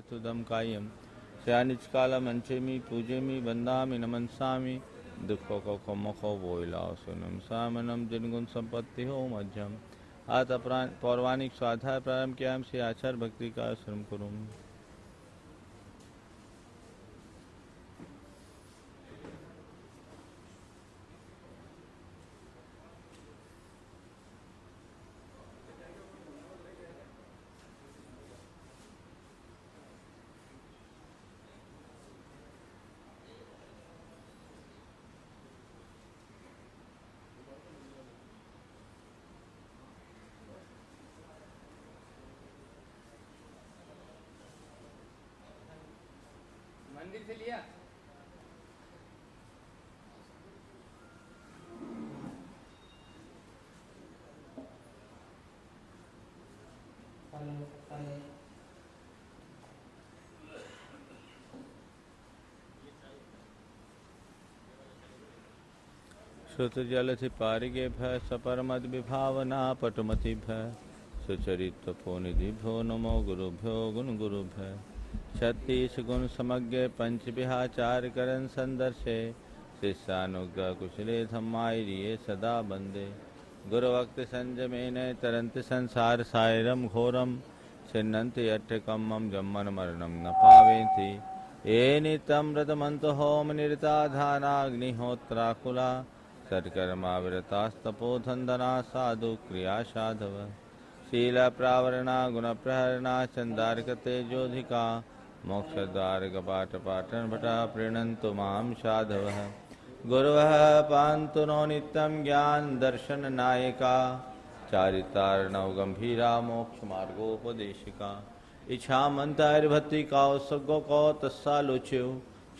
तुदम कायम शयानिचकालमंचेमी पूजेमी बंदामी नमनसामी दुखो को मुखो बोइलाओ सुनम सामनम जिनगुण संपत्ति हो मध्यम आत पौराणिक स्वाध्याय प्रारंभ किया से आचार भक्ति का श्रम करूँ। मंदिर से लिया श्रुत जल थि पारिगे भय सपरमद विभावना पटुमति भय सुचरित निधि भो नमो गुरुभ्यो गुण गुरु भय 36 गुण समज्ञ पंच विहाचार करन संदर्शे शिष्यानुग्रह कुशले धम्मायरिये सदा बंदे गुरु भक्त संजमेन तरंत संसार सायरम घोरम छिन्नन्ति अट्टकम्मं जम्मन मरणं न पावेति ये नित्यं व्रतमन्तो होम निरता धानाग्निहोत्राकुला सत्कर्मा विरतास्तपो धन्दना साधु क्रिया साधव शील प्रावरणा गुण प्रहरणा चंदार्क तेजोधिका मोक्ष द्वार कपाट पाटन भटा प्रीणन्तु मां साधवः गुरुवः पान्तु नो नित्यं ज्ञान दर्शन नायका चारितार्णव गंभीरा मोक्ष मार्गोपदेशिका इच्छा मंतर्भक्ति काउ सगो को तस्सालोच्यु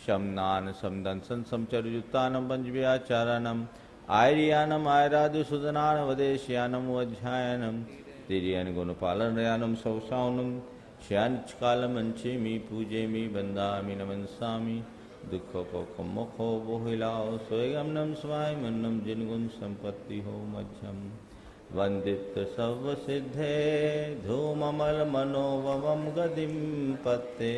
शमनान समदंसन समचरुयुक्तानं पंचव्याचारणम् आयर्यानम् आयरादु सुदनान वदेश्यानं वज्झायनं तिर्यन गुणपालनयानं सौसावनं शयानिचकालमंचेमी पूजेमी बंदामी नमनसामी दुखो को मुखो बोहिलाओ सोयगमनम स्वाय मन्नम जिनगुण संपत्ति हो मध्यम वंदित सर्व सिद्धे धूममल मनोवम गदिम पत्ते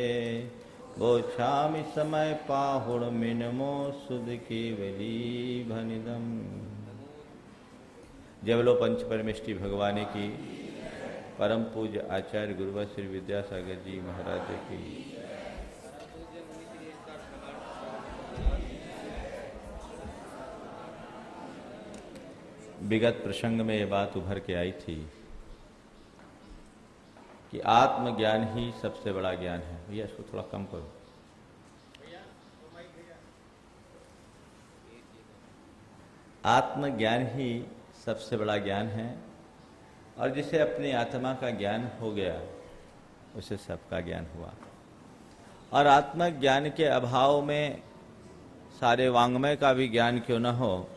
गोछामि समय पाहुड़ मिनमो सुध केवली भनिदम। जय बोलो पंच परमेष्टि भगवान की परम पूज्य आचार्य गुरुवर श्री विद्यासागर जी महाराज की। विगत प्रसंग में ये बात उभर के आई थी कि आत्मज्ञान ही सबसे बड़ा ज्ञान है। भैया इसको थोड़ा कम करो। आत्मज्ञान ही सबसे बड़ा ज्ञान है और जिसे अपनी आत्मा का ज्ञान हो गया उसे सबका ज्ञान हुआ। और आत्मज्ञान के अभाव में सारे वांग्मय का भी ज्ञान क्यों न हो,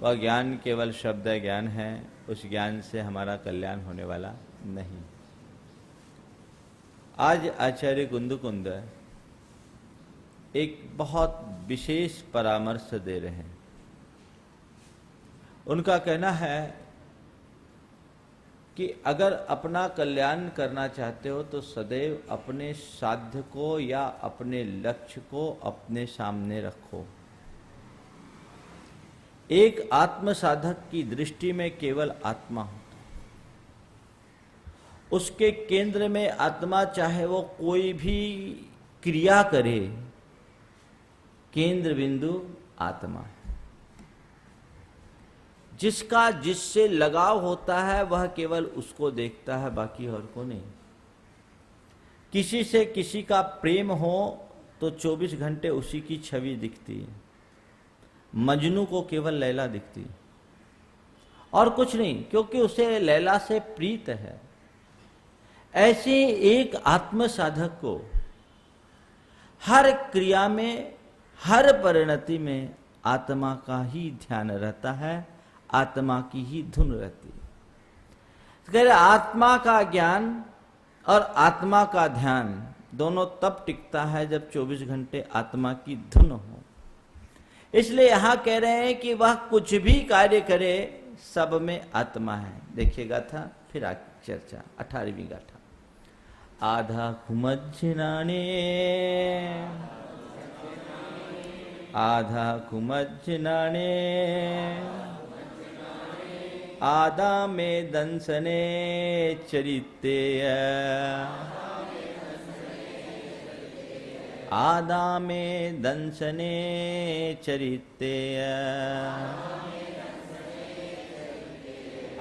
वह ज्ञान केवल शब्द ज्ञान है। उस ज्ञान से हमारा कल्याण होने वाला नहीं। आज आचार्य कुंदकुंद एक बहुत विशेष परामर्श दे रहे हैं। उनका कहना है कि अगर अपना कल्याण करना चाहते हो तो सदैव अपने साध्य को या अपने लक्ष्य को अपने सामने रखो। एक आत्म साधक की दृष्टि में केवल आत्मा होता, उसके केंद्र में आत्मा, चाहे वो कोई भी क्रिया करे, केंद्र बिंदु आत्मा है। जिसका जिससे लगाव होता है वह केवल उसको देखता है, बाकी और को नहीं। किसी से किसी का प्रेम हो तो 24 घंटे उसी की छवि दिखती है। मजनू को केवल लैला दिखती और कुछ नहीं, क्योंकि उसे लैला से प्रीत है। ऐसे एक आत्म साधक को हर क्रिया में, हर परिणति में आत्मा का ही ध्यान रहता है, आत्मा की ही धुन रहती है। तो कह रहे आत्मा का ज्ञान और आत्मा का ध्यान दोनों तब टिकता है जब 24 घंटे आत्मा की धुन हो। इसलिए यहां कह रहे हैं कि वह कुछ भी कार्य करे सब में आत्मा है। देखिएगा था फिर चर्चा 18वीं गाथा। आधा कुमज्जनाने आधा कुमज्जनाने आदा में दंसने चरितेय आदा में दंसने चरितेय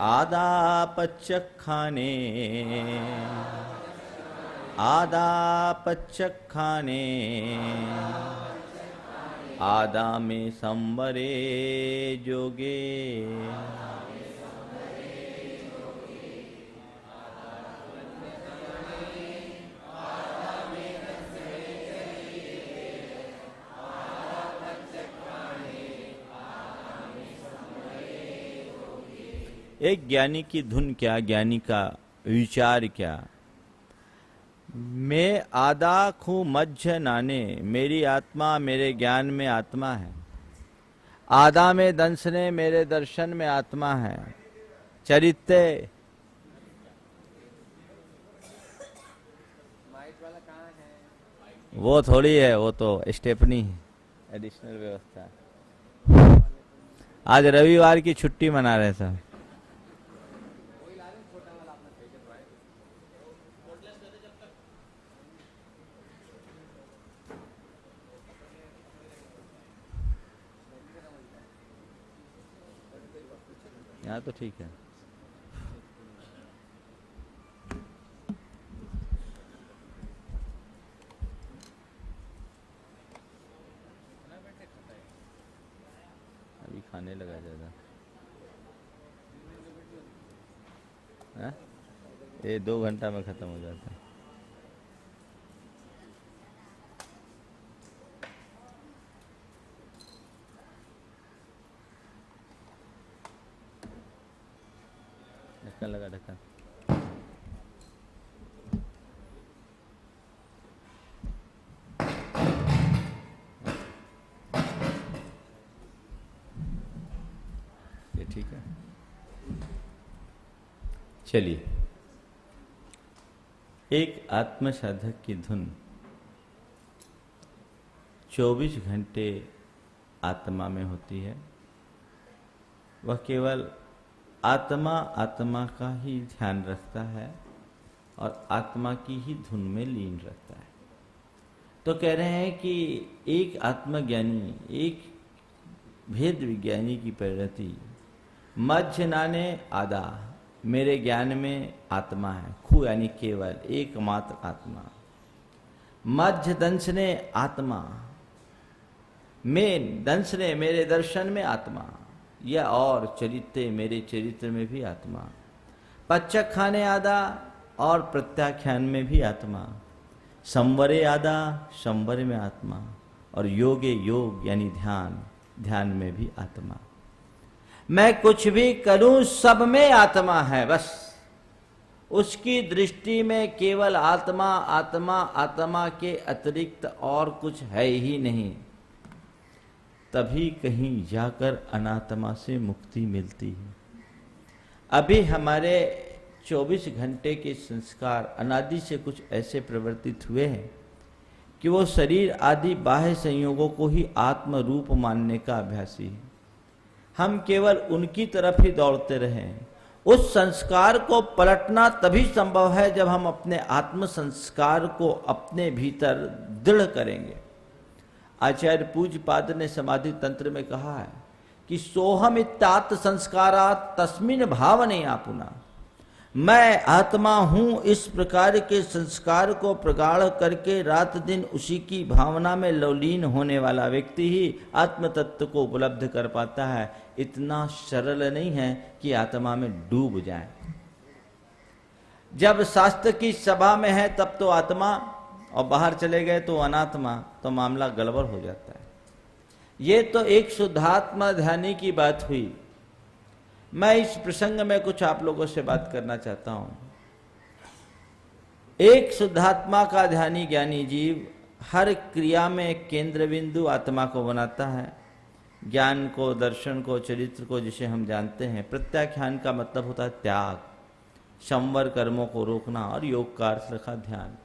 आदा पच्चक खाने आदा पच्चक खाने आदा में संवरे जोगे एक ज्ञानी की धुन क्या, ज्ञानी का विचार क्या। मैं आदा खू मज्झ नाने, मेरी आत्मा मेरे ज्ञान में आत्मा है। आदा में दंसने, मेरे दर्शन में आत्मा है। चरित्र वो थोड़ी है, वो तो स्टेपनी है, एडिशनल व्यवस्था। आज रविवार की छुट्टी मना रहे सब। यहाँ तो ठीक है। अभी खाने लगा ज्यादा है? ये 2 घंटा में खत्म हो जाता है। ढक्कन लगा, ढक्कन। ये ठीक है। चलिए, एक आत्म साधक की धुन 24 घंटे आत्मा में होती है। वह केवल आत्मा आत्मा का ही ध्यान रखता है और आत्मा की ही धुन में लीन रहता है। तो कह रहे हैं कि एक आत्मज्ञानी, एक भेद विज्ञानी की परिणति मध्य नाने आदा, मेरे ज्ञान में आत्मा है। खू यानी केवल एकमात्र आत्मा। मध्य दंसने आत्मा, में दंसने मेरे दर्शन में आत्मा, या और चरित्र मेरे चरित्र में भी आत्मा। पच्चक खाने आदा और प्रत्याख्यान में भी आत्मा। संवरे आदा, संवर में आत्मा। और योगे योग यानी ध्यान, ध्यान में भी आत्मा। मैं कुछ भी करूं सब में आत्मा है। बस उसकी दृष्टि में केवल आत्मा आत्मा, आत्मा के अतिरिक्त और कुछ है ही नहीं। तभी कहीं जाकर अनात्मा से मुक्ति मिलती है। अभी हमारे 24 घंटे के संस्कार अनादि से कुछ ऐसे प्रवर्तित हुए हैं कि वो शरीर आदि बाह्य संयोगों को ही आत्म रूप मानने का अभ्यासी है। हम केवल उनकी तरफ ही दौड़ते रहे। उस संस्कार को पलटना तभी संभव है जब हम अपने आत्म संस्कार को अपने भीतर दृढ़ करेंगे। आचार्य पूज्यपाद ने समाधि तंत्र में कहा है कि सोहम इत्तात संस्कारात तस्मिन भावने आपुना, मैं आत्मा हूं, इस प्रकार के संस्कार को प्रगाढ़ करके रात दिन उसी की भावना में लवलीन होने वाला व्यक्ति ही आत्म तत्व को उपलब्ध कर पाता है। इतना सरल नहीं है कि आत्मा में डूब जाए। जब शास्त्र की सभा में है तब तो आत्मा, और बाहर चले गए तो अनात्मा, तो मामला गड़बड़ हो जाता है। ये तो एक शुद्धात्मा ध्यानी की बात हुई। मैं इस प्रसंग में कुछ आप लोगों से बात करना चाहता हूं। एक शुद्धात्मा का ध्यानी ज्ञानी जीव हर क्रिया में केंद्र बिंदु आत्मा को बनाता है। ज्ञान को, दर्शन को, चरित्र को जिसे हम जानते हैं। प्रत्याख्यान का मतलब होता है त्याग। संवर कर्मों को रोकना और योग का अर्थ रखा ध्यान।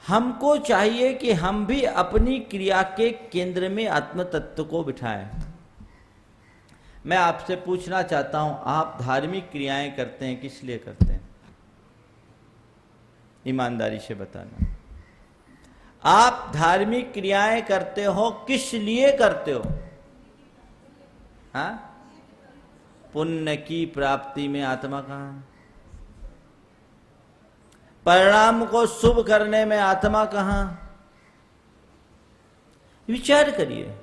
हमको चाहिए कि हम भी अपनी क्रिया के केंद्र में आत्म तत्व को बिठाएं। मैं आपसे पूछना चाहता हूं, आप धार्मिक क्रियाएं करते हैं, किस लिए करते हैं? ईमानदारी से बताना। आप धार्मिक क्रियाएं करते हो, किस लिए करते हो? हाँ, पुण्य की प्राप्ति में। आत्मा कहां है? परिणाम को शुभ करने में आत्मा कहां? विचार करिए,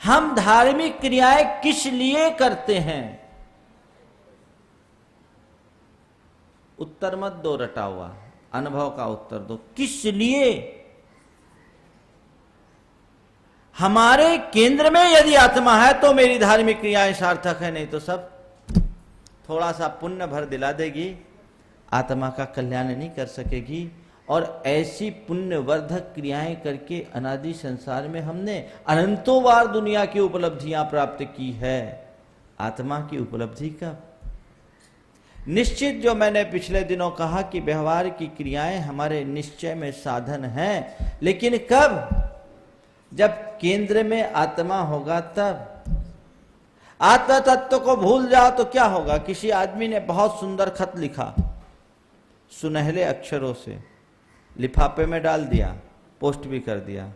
हम धार्मिक क्रियाएं किस लिए करते हैं? उत्तर मत दो रटा हुआ, अनुभव का उत्तर दो। किस लिए? हमारे केंद्र में यदि आत्मा है तो मेरी धार्मिक क्रियाएं सार्थक है, नहीं तो सब थोड़ा सा पुण्य भर दिला देगी, आत्मा का कल्याण नहीं कर सकेगी। और ऐसी पुण्यवर्धक क्रियाएं करके अनादि संसार में हमने अनंतों बार दुनिया की उपलब्धियां प्राप्त की है। आत्मा की उपलब्धि कब? निश्चित, जो मैंने पिछले दिनों कहा कि व्यवहार की क्रियाएं हमारे निश्चय में साधन हैं, लेकिन कब? जब केंद्र में आत्मा होगा तब। आत्म तत्व को भूल जाओ तो क्या होगा? किसी आदमी ने बहुत सुंदर खत लिखा, सुनहले अक्षरों से लिफाफे में डाल दिया, पोस्ट भी कर दिया,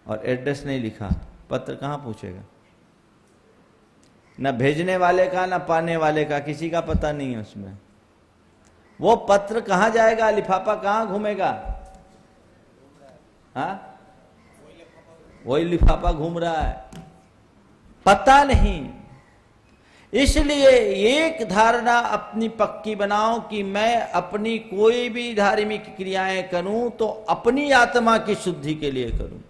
और एड्रेस नहीं लिखा, पत्र कहां पूछेगा? न भेजने वाले का न पाने वाले का, किसी का पता नहीं है उसमें। वो पत्र कहां जाएगा? लिफाफा कहां घूमेगा? हाँ, वही लिफाफा घूम रहा है, पता नहीं। इसलिए एक धारणा अपनी पक्की बनाओ कि मैं अपनी कोई भी धार्मिक क्रियाएं करूं तो अपनी आत्मा की शुद्धि के लिए करूं।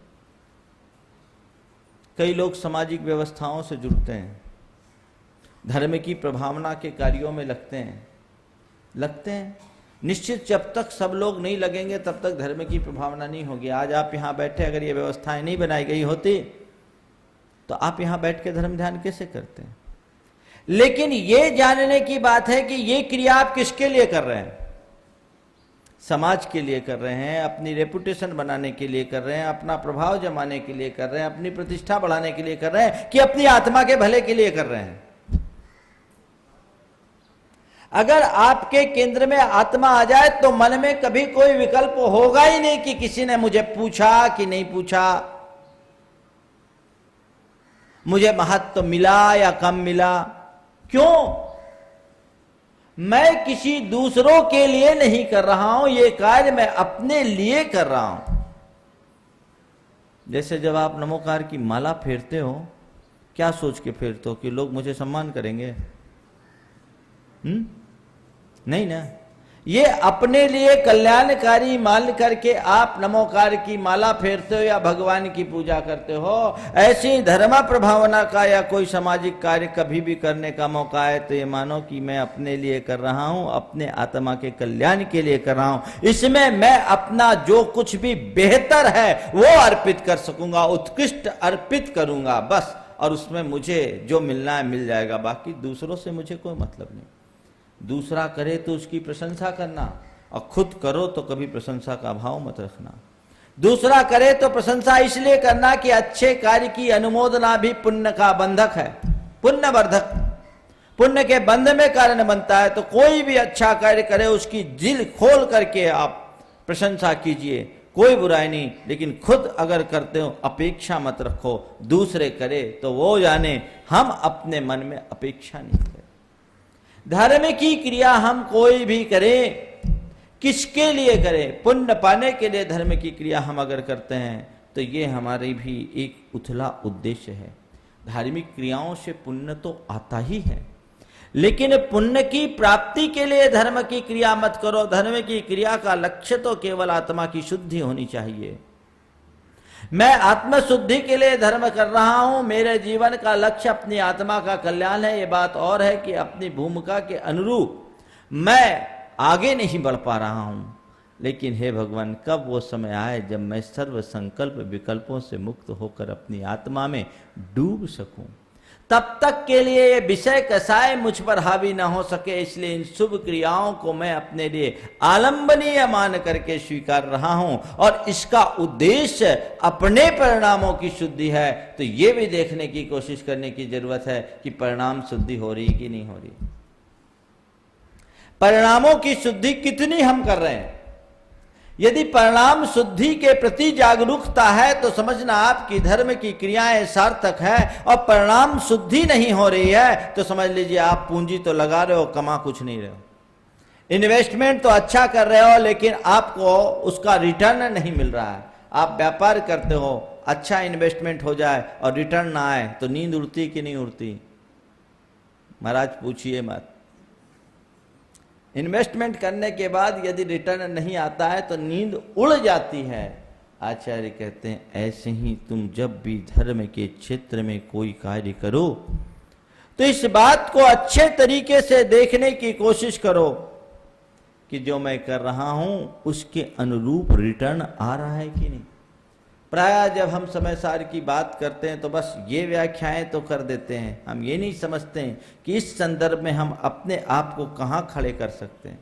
कई लोग सामाजिक व्यवस्थाओं से जुड़ते हैं, धर्म की प्रभावना के कार्यों में लगते हैं। निश्चित, जब तक सब लोग नहीं लगेंगे तब तक धर्म की प्रभावना नहीं होगी। आज आप यहां बैठे, अगर ये व्यवस्थाएं नहीं बनाई गई होती तो आप यहां बैठ के धर्म ध्यान कैसे करते हैं? लेकिन ये जानने की बात है कि ये क्रिया आप किसके लिए कर रहे हैं? समाज के लिए कर रहे हैं, अपनी रेपुटेशन बनाने के लिए कर रहे हैं, अपना प्रभाव जमाने के लिए कर रहे हैं, अपनी प्रतिष्ठा बढ़ाने के लिए कर रहे हैं, कि अपनी आत्मा के भले के लिए कर रहे हैं? अगर आपके केंद्र में आत्मा आ जाए तो मन में कभी कोई विकल्प होगा ही नहीं कि किसी ने मुझे पूछा कि नहीं पूछा, मुझे महत्व मिला या कम मिला। क्यों? मैं किसी दूसरों के लिए नहीं कर रहा हूं, ये कार्य मैं अपने लिए कर रहा हूं। जैसे जब आप नमोकार की माला फेरते हो, क्या सोच के फेरते हो कि लोग मुझे सम्मान करेंगे? नहीं ना। ये अपने लिए कल्याणकारी मान करके आप नमोकार की माला फेरते हो या भगवान की पूजा करते हो। ऐसी धर्म प्रभावना का या कोई सामाजिक कार्य कभी भी करने का मौका है तो ये मानो कि मैं अपने लिए कर रहा हूं, अपने आत्मा के कल्याण के लिए कर रहा हूं। इसमें मैं अपना जो कुछ भी बेहतर है वो अर्पित कर सकूंगा, उत्कृष्ट अर्पित करूंगा बस, और उसमें मुझे जो मिलना है मिल जाएगा। बाकी दूसरों से मुझे कोई मतलब नहीं। दूसरा करे तो उसकी प्रशंसा करना, और खुद करो तो कभी प्रशंसा का भाव मत रखना। दूसरा करे तो प्रशंसा इसलिए करना कि अच्छे कार्य की अनुमोदना भी पुण्य का बंधक है, पुण्यवर्धक, पुण्य के बंध में कारण बनता है। तो कोई भी अच्छा कार्य करे उसकी दिल खोल करके आप प्रशंसा कीजिए, कोई बुराई नहीं। लेकिन खुद अगर करते हो अपेक्षा मत रखो, दूसरे करे तो वो जाने, हम अपने मन में अपेक्षा नहीं करें। धर्म की क्रिया हम कोई भी करें, किसके लिए करें? पुण्य पाने के लिए धर्म की क्रिया हम अगर करते हैं तो ये हमारी भी एक उथला उद्देश्य है। धार्मिक क्रियाओं से पुण्य तो आता ही है, लेकिन पुण्य की प्राप्ति के लिए धर्म की क्रिया मत करो। धर्म की क्रिया का लक्ष्य तो केवल आत्मा की शुद्धि होनी चाहिए। मैं आत्मशुद्धि के लिए धर्म कर रहा हूं, मेरे जीवन का लक्ष्य अपनी आत्मा का कल्याण है। ये बात और है कि अपनी भूमिका के अनुरूप मैं आगे नहीं बढ़ पा रहा हूं, लेकिन हे भगवान, कब वो समय आए जब मैं सर्व संकल्प विकल्पों से मुक्त होकर अपनी आत्मा में डूब सकूं। तब तक के लिए ये विषय कसाय मुझ पर हावी ना हो सके, इसलिए इन शुभ क्रियाओं को मैं अपने लिए आलंबनीय मान करके स्वीकार रहा हूं, और इसका उद्देश्य अपने परिणामों की शुद्धि है। तो ये भी देखने की कोशिश करने की जरूरत है कि परिणाम शुद्धि हो रही कि नहीं हो रही, परिणामों की शुद्धि कितनी हम कर रहे हैं। यदि परिणाम शुद्धि के प्रति जागरूकता है तो समझना आपकी धर्म की क्रियाएं सार्थक है, और परिणाम शुद्धि नहीं हो रही है तो समझ लीजिए आप पूंजी तो लगा रहे हो, कमा कुछ नहीं रहे हो, इन्वेस्टमेंट तो अच्छा कर रहे हो लेकिन आपको उसका रिटर्न नहीं मिल रहा है। आप व्यापार करते हो, अच्छा इन्वेस्टमेंट हो जाए और रिटर्न ना आए तो नींद उड़ती कि नहीं उड़ती? महाराज पूछिए मत। इन्वेस्टमेंट करने के बाद यदि रिटर्न नहीं आता है तो नींद उड़ जाती है। आचार्य कहते हैं ऐसे ही तुम जब भी धर्म के क्षेत्र में कोई कार्य करो तो इस बात को अच्छे तरीके से देखने की कोशिश करो कि जो मैं कर रहा हूं उसके अनुरूप रिटर्न आ रहा है कि नहीं। प्राय जब हम समय सार की बात करते हैं तो बस ये व्याख्याएं तो कर देते हैं, हम ये नहीं समझते हैं कि इस संदर्भ में हम अपने आप को कहाँ खड़े कर सकते हैं।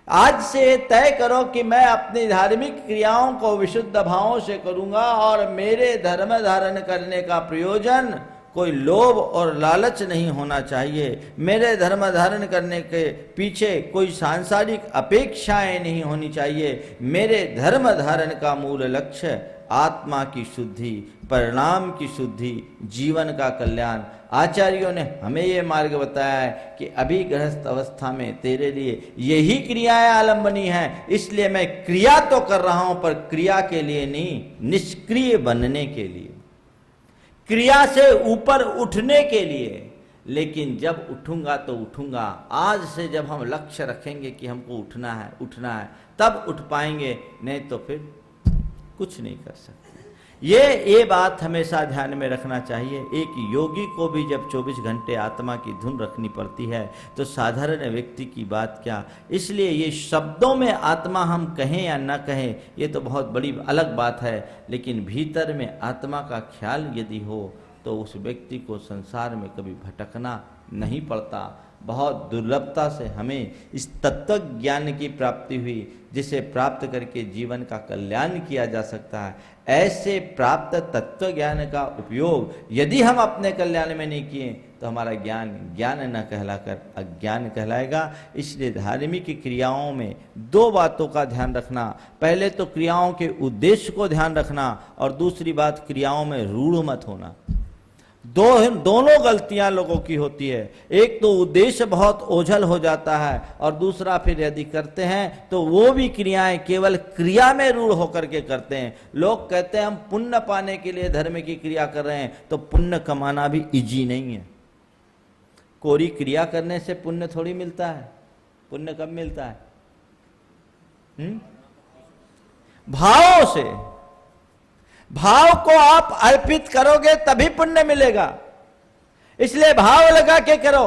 आज से तय करो कि मैं अपनी धार्मिक क्रियाओं को विशुद्ध भावों से करूंगा, और मेरे धर्म धारण करने का प्रयोजन कोई लोभ और लालच नहीं होना चाहिए। मेरे धर्म धारण करने के पीछे कोई सांसारिक अपेक्षाएं नहीं होनी चाहिए। मेरे धर्म धारण का मूल लक्ष्य आत्मा की शुद्धि, परिणाम की शुद्धि, जीवन का कल्याण। आचार्यों ने हमें ये मार्ग बताया है कि अभी गृहस्थ अवस्था में तेरे लिए यही क्रियाएं आलंबनी हैं, इसलिए मैं क्रिया तो कर रहा हूं पर क्रिया के लिए नहीं, निष्क्रिय बनने के लिए, क्रिया से ऊपर उठने के लिए। लेकिन जब उठूंगा तो उठूंगा, आज से जब हम लक्ष्य रखेंगे कि हमको उठना है तब उठ पाएंगे, नहीं तो फिर कुछ नहीं कर सकते। ये बात हमेशा ध्यान में रखना चाहिए। एक योगी को भी जब 24 घंटे आत्मा की धुन रखनी पड़ती है तो साधारण व्यक्ति की बात क्या। इसलिए ये शब्दों में आत्मा हम कहें या ना कहें ये तो बहुत बड़ी अलग बात है, लेकिन भीतर में आत्मा का ख्याल यदि हो तो उस व्यक्ति को संसार में कभी भटकना नहीं पड़ता। बहुत दुर्लभता से हमें इस तत्व ज्ञान की प्राप्ति हुई जिसे प्राप्त करके जीवन का कल्याण किया जा सकता है। ऐसे प्राप्त तत्व ज्ञान का उपयोग यदि हम अपने कल्याण में नहीं किए तो हमारा ज्ञान ज्ञान न कहलाकर अज्ञान कहलाएगा। इसलिए धार्मिक क्रियाओं में दो बातों का ध्यान रखना, पहले तो क्रियाओं के उद्देश्य को ध्यान रखना, और दूसरी बात क्रियाओं में रूढ़ मत होना। दोनों गलतियां लोगों की होती है। एक तो उद्देश्य बहुत ओझल हो जाता है, और दूसरा फिर यदि करते हैं तो वो भी क्रियाएं केवल क्रिया में रूढ़ होकर के करते हैं। लोग कहते हैं हम पुण्य पाने के लिए धर्म की क्रिया कर रहे हैं, तो पुण्य कमाना भी इजी नहीं है। कोरी क्रिया करने से पुण्य थोड़ी मिलता है। पुण्य कब मिलता है? भाव से। भाव को आप अर्पित करोगे तभी पुण्य मिलेगा, इसलिए भाव लगा के करो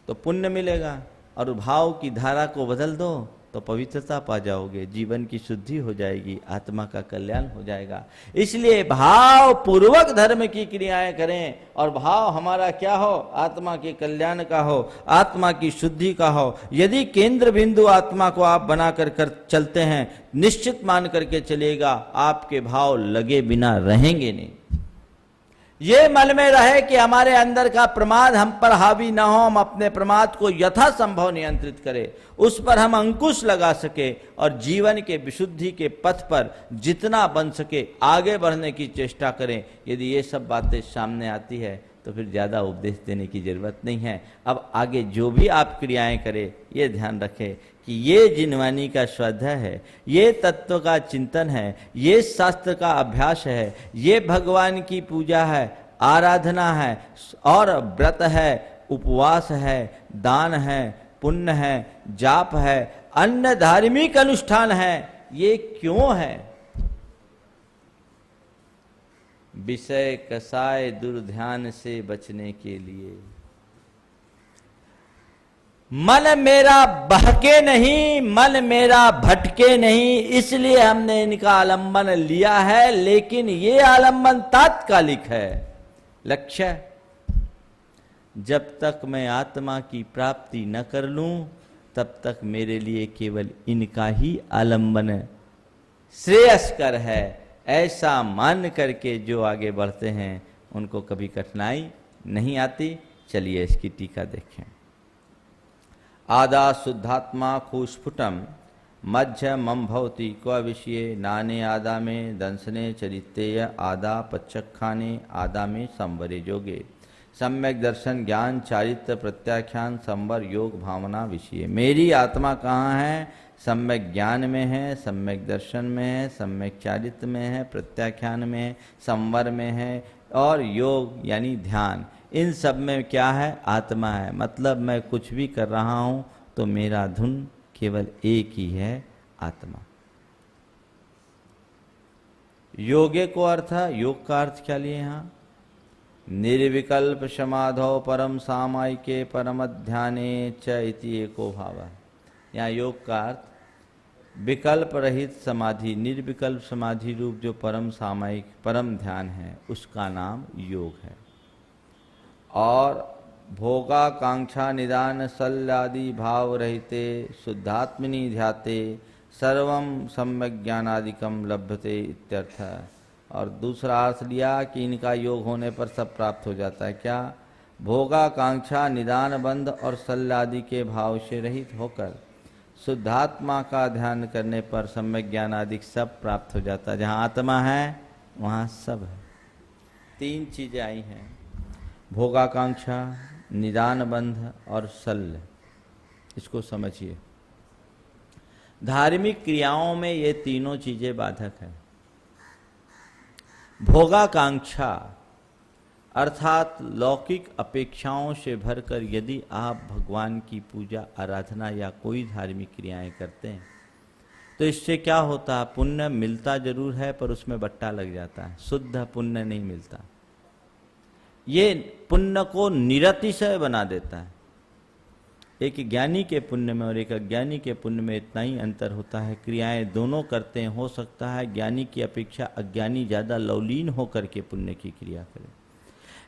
तो पुण्य मिलेगा। और भाव की धारा को बदल दो तो पवित्रता पा जाओगे, जीवन की शुद्धि हो जाएगी, आत्मा का कल्याण हो जाएगा। इसलिए भाव पूर्वक धर्म की क्रियाएं करें, और भाव हमारा क्या हो? आत्मा के कल्याण का हो, आत्मा की शुद्धि का हो। यदि केंद्र बिंदु आत्मा को आप बनाकर कर चलते हैं, निश्चित मान करके चलिएगा आपके भाव लगे बिना रहेंगे नहीं। ये मन में रहे कि हमारे अंदर का प्रमाद हम पर हावी ना हो, हम अपने प्रमाद को यथासंभव नियंत्रित करें, उस पर हम अंकुश लगा सके और जीवन के विशुद्धि के पथ पर जितना बन सके आगे बढ़ने की चेष्टा करें। यदि ये सब बातें सामने आती है तो फिर ज़्यादा उपदेश देने की जरूरत नहीं है। अब आगे जो भी आप क्रियाएं करें ये ध्यान रखें कि ये जिनवानी का स्वाध्याय है, ये तत्व का चिंतन है, ये शास्त्र का अभ्यास है, ये भगवान की पूजा है, आराधना है, और व्रत है, उपवास है, दान है, पुण्य है, जाप है, अन्य धार्मिक अनुष्ठान है। ये क्यों है? विषय कसाय दुर्ध्यान से बचने के लिए। मन मेरा बहके नहीं, मन मेरा भटके नहीं, इसलिए हमने इनका आलंबन लिया है। लेकिन ये आलंबन तात्कालिक है, लक्ष्य। जब तक मैं आत्मा की प्राप्ति न कर लूं तब तक मेरे लिए केवल इनका ही आलंबन श्रेयस्कर है। ऐसा मान करके जो आगे बढ़ते हैं उनको कभी कठिनाई नहीं आती। चलिए इसकी टीका देखें। आदा शुद्धात्मा खुस्फुटम मध्य मम भवति क्व विषये नाने आदा में दंसने चरितेय आदा पच्चखाने आदा में संवरे जोगे सम्यक दर्शन ज्ञान चारित्र प्रत्याख्यान संवर योग भावना विषय। मेरी आत्मा कहाँ है? सम्यक ज्ञान में है, सम्यक दर्शन में है, सम्यक चारित्र में है, प्रत्याख्यान में है, संवर में है और योग यानी ध्यान। इन सब में क्या है? आत्मा है। मतलब मैं कुछ भी कर रहा हूँ तो मेरा धुन केवल एक ही है, आत्मा। योगे को अर्थ है, योग का अर्थ क्या लिए यहाँ? निर्विकल्प समाधौ परम सामायिके परम ध्याने च इति एको भाव है। यहाँ योग का अर्थ विकल्प रहित समाधि, निर्विकल्प समाधि रूप जो परम सामायिक परम ध्यान है उसका नाम योग है। और भोगाकांक्षा निदान सल्लादि भाव रहते शुद्धात्मनि ध्याते सर्वम सम्यक ज्ञानादिकम लभ्यते इत्यर्थ। और दूसरा अर्थ लिया कि इनका योग होने पर सब प्राप्त हो जाता है। क्या? भोगाकांक्षा निदान बंध और सल्लादि के भाव से रहित होकर शुद्धात्मा का ध्यान करने पर सम्यक ज्ञान आदि सब प्राप्त हो जाता है। जहाँ आत्मा है वहाँ सब है। तीन चीजें आई हैं, भोगाकांक्षा, निदान बंध और सल्ल। इसको समझिए। धार्मिक क्रियाओं में ये तीनों चीजें बाधक है। भोगाकांक्षा अर्थात लौकिक अपेक्षाओं से भरकर यदि आप भगवान की पूजा आराधना या कोई धार्मिक क्रियाएं करते हैं तो इससे क्या होता है? पुण्य मिलता जरूर है पर उसमें बट्टा लग जाता है, शुद्ध पुण्य नहीं मिलता। ये पुण्य को निरतिशय बना देता है। एक ज्ञानी के पुण्य में और एक अज्ञानी के पुण्य में इतना ही अंतर होता है। क्रियाएं दोनों करते हैं, हो सकता है ज्ञानी की अपेक्षा अज्ञानी ज्यादा लौलीन होकर के पुण्य की क्रिया करे,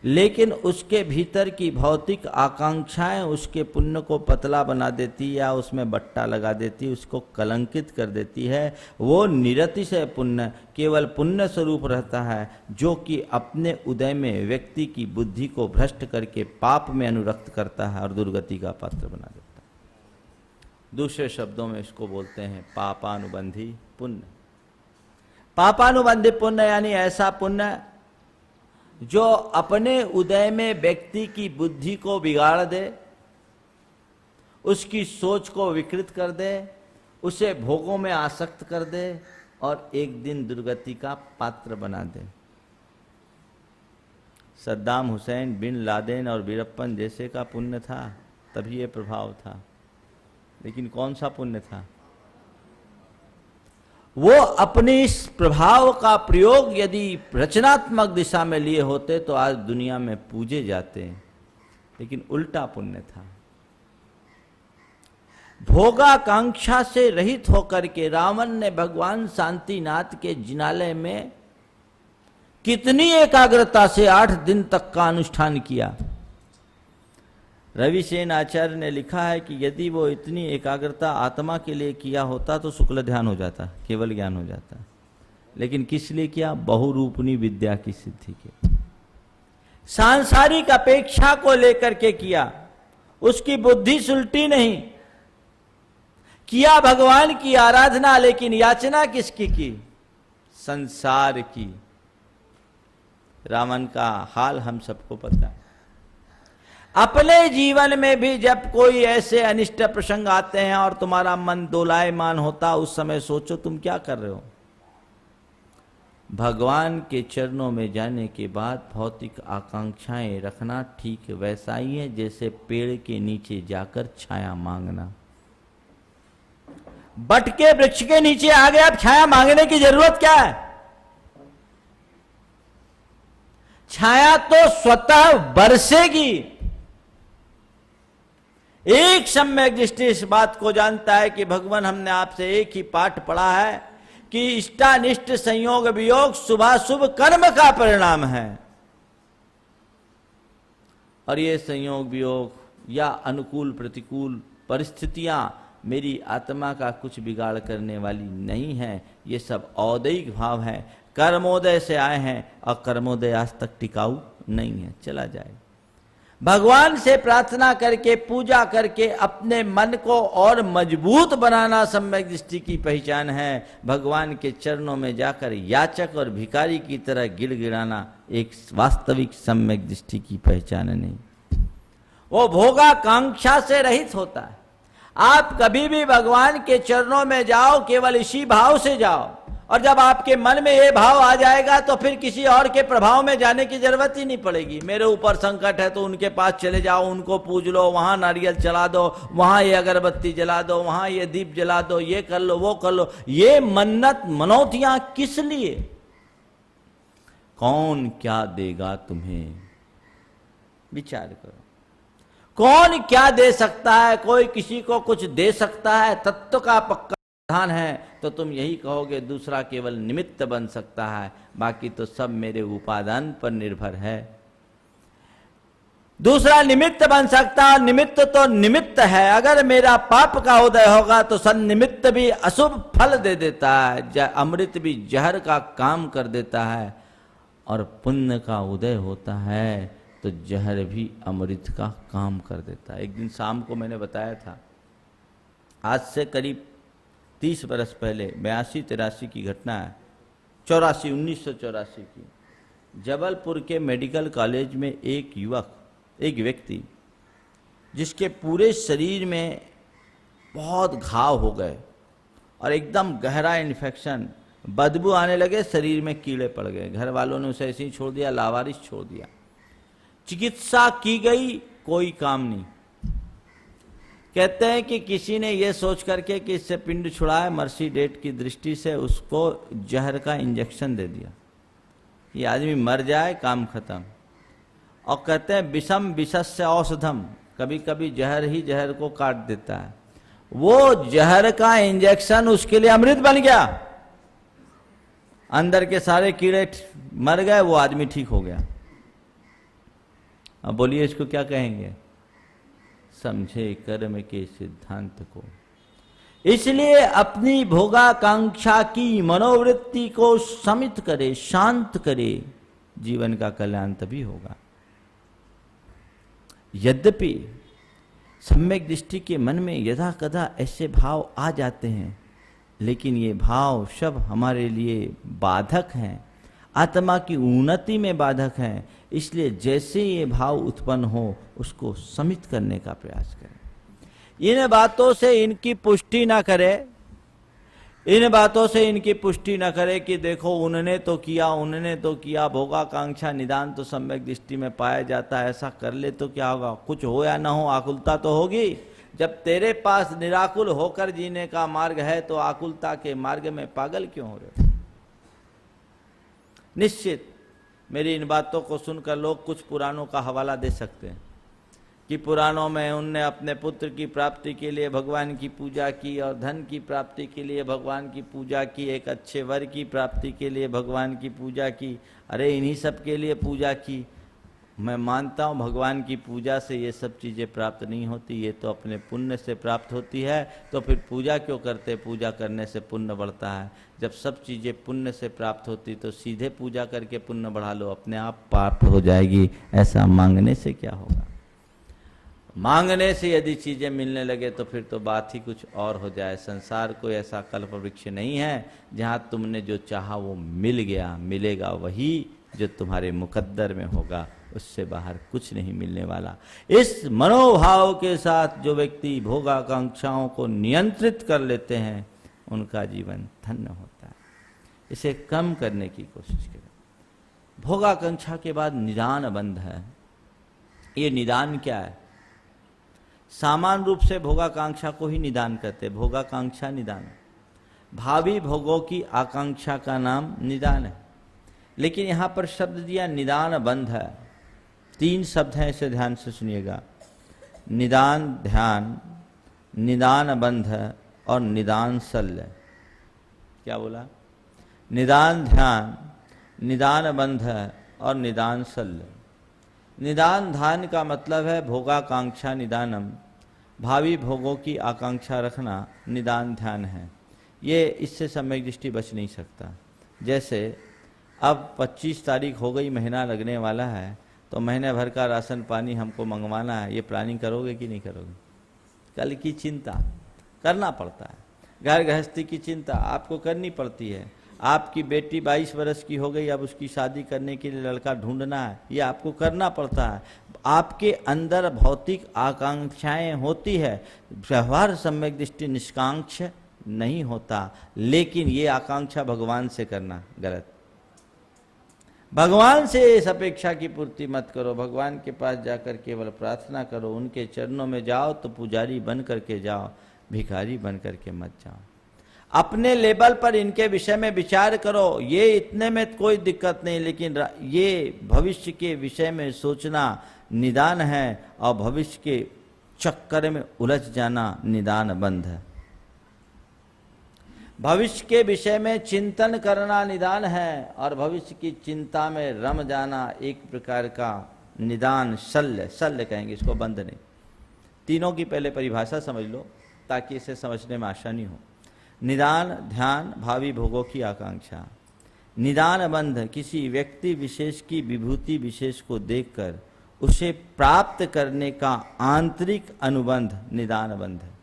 लेकिन उसके भीतर की भौतिक आकांक्षाएं उसके पुण्य को पतला बना देती या उसमें बट्टा लगा देती, उसको कलंकित कर देती है। वो निरतिशय पुण्य केवल पुण्य स्वरूप रहता है जो कि अपने उदय में व्यक्ति की बुद्धि को भ्रष्ट करके पाप में अनुरक्त करता है और दुर्गति का पात्र बना देता है। दूसरे शब्दों में इसको बोलते हैं पापानुबंधी पुण्य। पापानुबंधी पुण्य यानी ऐसा पुण्य जो अपने उदय में व्यक्ति की बुद्धि को बिगाड़ दे, उसकी सोच को विकृत कर दे, उसे भोगों में आसक्त कर दे और एक दिन दुर्गति का पात्र बना दे। सद्दाम हुसैन, बिन लादेन और वीरप्पन जैसे का पुण्य था तभी ये प्रभाव था, लेकिन कौन सा पुण्य था? वो अपने इस प्रभाव का प्रयोग यदि रचनात्मक दिशा में लिए होते तो आज दुनिया में पूजे जाते हैं, लेकिन उल्टा पुण्य था। भोगाकांक्षा से रहित होकर के रावण ने भगवान शांतिनाथ के जिनालय में कितनी एकाग्रता से 8 दिन तक का अनुष्ठान किया। रविसेन आचार्य ने लिखा है कि यदि वो इतनी एकाग्रता आत्मा के लिए किया होता तो शुक्ल ध्यान हो जाता, केवल ज्ञान हो जाता, लेकिन किस लिए किया? बहुरूपनी विद्या की सिद्धि के, सांसारिक अपेक्षा को लेकर के किया। उसकी बुद्धि सुलटी नहीं, किया भगवान की आराधना, लेकिन याचना किसकी की? संसार की। रावण का हाल हम सबको पता है। अपने जीवन में भी जब कोई ऐसे अनिष्ट प्रसंग आते हैं और तुम्हारा मन दोलायमान होता, उस समय सोचो तुम क्या कर रहे हो। भगवान के चरणों में जाने के बाद भौतिक आकांक्षाएं रखना ठीक वैसा ही है जैसे पेड़ के नीचे जाकर छाया मांगना। बट के वृक्ष के नीचे आ गए, अब छाया मांगने की जरूरत क्या है? छाया तो स्वतः बरसेगी। एक सम्यक दृष्टि इस बात को जानता है कि भगवान, हमने आपसे एक ही पाठ पढ़ा है कि इष्टानिष्ट संयोग वियोग शुभाशुभ कर्म का परिणाम है। और ये संयोग वियोग या अनुकूल प्रतिकूल परिस्थितियां मेरी आत्मा का कुछ बिगाड़ करने वाली नहीं है। ये सब औदैहिक भाव है, कर्मोदय से आए हैं और कर्मोदय आज तक टिकाऊ नहीं है, चला जाए। भगवान से प्रार्थना करके पूजा करके अपने मन को और मजबूत बनाना सम्यक दृष्टि की पहचान है। भगवान के चरणों में जाकर याचक और भिखारी की तरह गिड़गिड़ाना एक वास्तविक सम्यक दृष्टि की पहचान नहीं। वो भोगाकांक्षा से रहित होता है। आप कभी भी भगवान के चरणों में जाओ केवल इसी भाव से जाओ, और जब आपके मन में ये भाव आ जाएगा तो फिर किसी और के प्रभाव में जाने की जरूरत ही नहीं पड़ेगी। मेरे ऊपर संकट है तो उनके पास चले जाओ, उनको पूज लो, वहां नारियल चला दो, वहां ये अगरबत्ती जला दो, वहां ये दीप जला दो, ये कर लो वो कर लो। ये मन्नत मनौतियां किस लिए? कौन क्या देगा तुम्हें? विचार करो, कौन क्या दे सकता है? कोई किसी को कुछ दे सकता है? तत्व का पक्का विधान है तो तुम यही कहोगे दूसरा केवल निमित्त बन सकता है, बाकी तो सब मेरे उपादान पर निर्भर है। दूसरा निमित्त बन सकता है, निमित्त तो निमित्त है। अगर मेरा पाप का उदय होगा तो सन्निमित्त भी अशुभ फल दे देता है, अमृत भी जहर का काम कर देता है, और पुण्य का उदय होता है तो जहर भी अमृत का काम कर देता है। एक दिन शाम को मैंने बताया था, आज से करीब 30 बरस पहले 82-83 की घटना है, 1984 की। जबलपुर के मेडिकल कॉलेज में एक व्यक्ति जिसके पूरे शरीर में बहुत घाव हो गए और एकदम गहरा इन्फेक्शन, बदबू आने लगे, शरीर में कीड़े पड़ गए। घर वालों ने उसे ऐसे ही छोड़ दिया, लावारिस छोड़ दिया। चिकित्सा की गई, कोई काम नहीं। कहते हैं कि किसी ने यह सोच करके कि इससे पिंड छुड़ाए, मर्सी डेट की दृष्टि से उसको जहर का इंजेक्शन दे दिया, ये आदमी मर जाए, काम खत्म। और कहते हैं विषम विषस्य औषधम, कभी कभी जहर ही जहर को काट देता है। वो जहर का इंजेक्शन उसके लिए अमृत बन गया, अंदर के सारे कीड़े मर गए, वो आदमी ठीक हो गया। अब बोलिए इसको क्या कहेंगे? समझे कर्म के सिद्धांत को। इसलिए अपनी भोगाकांक्षा की मनोवृत्ति को शमित करे, शांत करे, जीवन का कल्याण तभी होगा। यद्यपि सम्यक दृष्टि के मन में यदा कदा ऐसे भाव आ जाते हैं, लेकिन ये भाव सब हमारे लिए बाधक हैं, आत्मा की उन्नति में बाधक हैं। इसलिए जैसे ये भाव उत्पन्न हो उसको शमित करने का प्रयास करें। इन बातों से इनकी पुष्टि ना करे, इन बातों से इनकी पुष्टि न करे कि देखो उन्होंने तो किया, भोगाकांक्षा निदान तो सम्यक दृष्टि में पाया जाता है, ऐसा कर ले तो क्या होगा? कुछ हो या ना हो, आकुलता तो होगी। जब तेरे पास निराकुल होकर जीने का मार्ग है तो आकुलता के मार्ग में पागल क्यों हो रहे हो? निश्चित मेरी इन बातों को सुनकर लोग कुछ पुराणों का हवाला दे सकते हैं कि पुराणों में उनने अपने पुत्र की प्राप्ति के लिए भगवान की पूजा की, और धन की प्राप्ति के लिए भगवान की पूजा की, एक अच्छे वर की प्राप्ति के लिए भगवान की पूजा की। अरे इन्हीं सब के लिए पूजा की। मैं मानता हूँ भगवान की पूजा से ये सब चीज़ें प्राप्त नहीं होती, ये तो अपने पुण्य से प्राप्त होती है। तो फिर पूजा क्यों करते? पूजा करने से पुण्य बढ़ता है। जब सब चीज़ें पुण्य से प्राप्त होती तो सीधे पूजा करके पुण्य बढ़ा लो, अपने आप प्राप्त हो जाएगी। ऐसा मांगने से क्या होगा? मांगने से यदि चीज़ें मिलने लगे तो फिर तो बात ही कुछ और हो जाए। संसार कोई ऐसा कल्प वृक्ष नहीं है जहाँ तुमने जो चाहा वो मिल गया, मिलेगा वही जो तुम्हारे मुकद्दर में होगा, उससे बाहर कुछ नहीं मिलने वाला। इस मनोभाव के साथ जो व्यक्ति भोगाकांक्षाओं को नियंत्रित कर लेते हैं उनका जीवन धन्य होता है। इसे कम करने की कोशिश करें। भोगाकांक्षा के बाद निदान बंध है। ये निदान क्या है? सामान्य रूप से भोगाकांक्षा को ही निदान कहते हैं। भोगाकांक्षा निदान, भावी भोगों की आकांक्षा का नाम निदान है। लेकिन यहाँ पर शब्द दिया निदान बंध है। 3 शब्द हैं, इसे ध्यान से सुनिएगा। निदान ध्यान, निदान बंध और निदान शल्य। क्या बोला? निदान ध्यान, निदान बंध और निदान शल्य। निदान ध्यान का मतलब है भोगाकांक्षा निदानम, भावी भोगों की आकांक्षा रखना निदान ध्यान है। ये इससे सम्यक दृष्टि बच नहीं सकता। जैसे अब 25 तारीख हो गई, महीना लगने वाला है, तो महीने भर का राशन पानी हमको मंगवाना है, ये प्लानिंग करोगे कि नहीं करोगे? कल की चिंता करना पड़ता है, घर गृहस्थी की चिंता आपको करनी पड़ती है। आपकी बेटी 22 वर्ष की हो गई, अब उसकी शादी करने के लिए लड़का ढूंढना है, ये आपको करना पड़ता है। आपके अंदर भौतिक आकांक्षाएं होती है, व्यवहार सम्यक दृष्टि निष्कांक्ष नहीं होता, लेकिन ये आकांक्षा भगवान से करना गलत। भगवान से इस अपेक्षा की पूर्ति मत करो। भगवान के पास जाकर केवल प्रार्थना करो, उनके चरणों में जाओ तो पुजारी बन करके जाओ, भिखारी बन करके मत जाओ। अपने लेवल पर इनके विषय में विचार करो, ये इतने में कोई दिक्कत नहीं, लेकिन ये भविष्य के विषय में सोचना निदान है, और भविष्य के चक्कर में उलझ जाना निदान बंध है। भविष्य के विषय में चिंतन करना निदान है, और भविष्य की चिंता में रम जाना एक प्रकार का निदान शल्य, शल्य कहेंगे इसको, बंध नहीं। तीनों की पहले परिभाषा समझ लो ताकि इसे समझने में आसानी हो। निदान ध्यान, भावी भोगों की आकांक्षा। निदान बंध किसी व्यक्ति विशेष की विभूति विशेष को देखकर उसे प्राप्त करने का आंतरिक अनुबंध निदान बंध है।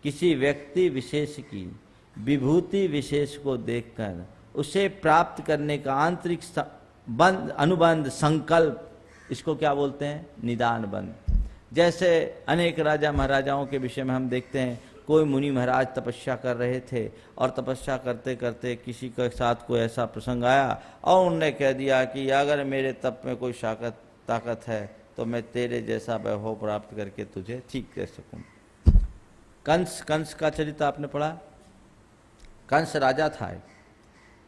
किसी व्यक्ति विशेष की विभूति विशेष को देखकर उसे प्राप्त करने का आंतरिक बंध, अनुबंध, संकल्प, इसको क्या बोलते हैं? निदान बंध। जैसे अनेक राजा महाराजाओं के विषय में हम देखते हैं, कोई मुनि महाराज तपस्या कर रहे थे, और तपस्या करते करते किसी के साथ कोई ऐसा प्रसंग आया और उनने कह दिया कि अगर मेरे तप में कोई ताकत है तो मैं तेरे जैसा वैभव प्राप्त करके तुझे ठीक कर सकूं। कंस का चरित्र आपने पढ़ा? कंस राजा था।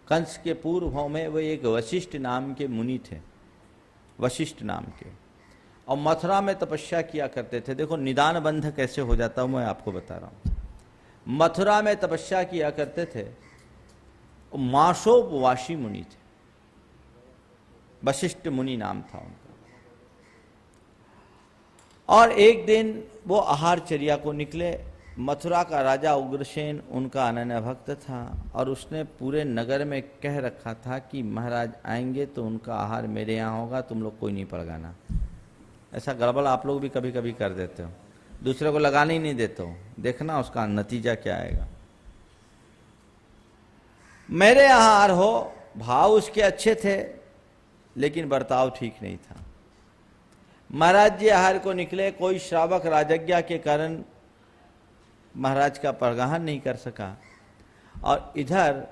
कंस के पूर्व भाव में वो एक वशिष्ठ नाम के मुनि थे, वशिष्ठ नाम के, और मथुरा में तपस्या किया करते थे। देखो निदान बंध कैसे हो जाता हूं मैं आपको बता रहा हूं। मथुरा में तपस्या किया करते थे, मासोपवासी मुनि थे, वशिष्ठ मुनि नाम था उनका। और एक दिन वो आहारचर्या को निकले। मथुरा का राजा उग्रसेन उनका अनन्य भक्त था, और उसने पूरे नगर में कह रखा था कि महाराज आएंगे तो उनका आहार मेरे यहाँ होगा, तुम लोग कोई नहीं पड़गाना। ऐसा गड़बड़ आप लोग भी कभी कभी कर देते हो, दूसरे को लगाने ही नहीं देते हो, देखना उसका नतीजा क्या आएगा। मेरे यहाँ आहार हो, भाव उसके अच्छे थे लेकिन बर्ताव ठीक नहीं था। महाराज जी आहार को निकले, कोई श्रावक राजज्ञा के कारण महाराज का परगाहन नहीं कर सका, और इधर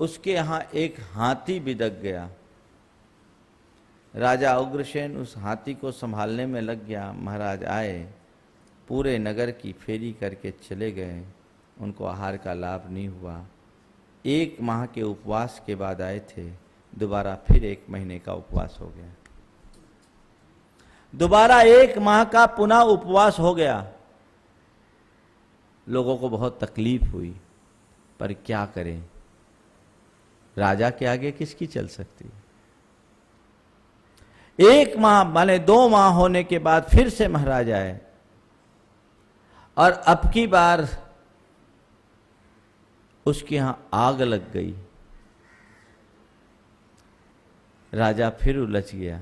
उसके यहाँ एक हाथी बिदक गया। राजा उग्रसेन उस हाथी को संभालने में लग गया। महाराज आए, पूरे नगर की फेरी करके चले गए, उनको आहार का लाभ नहीं हुआ। 1 माह के उपवास के बाद आए थे, दोबारा फिर 1 महीने का उपवास हो गया। दोबारा 1 माह का पुनः उपवास हो गया। लोगों को बहुत तकलीफ हुई, पर क्या करें, राजा के आगे किसकी चल सकती। 1 माह माने 2 माह होने के बाद फिर से महाराज आए, और अब की बार उसके यहां आग लग गई। राजा फिर उलझ गया,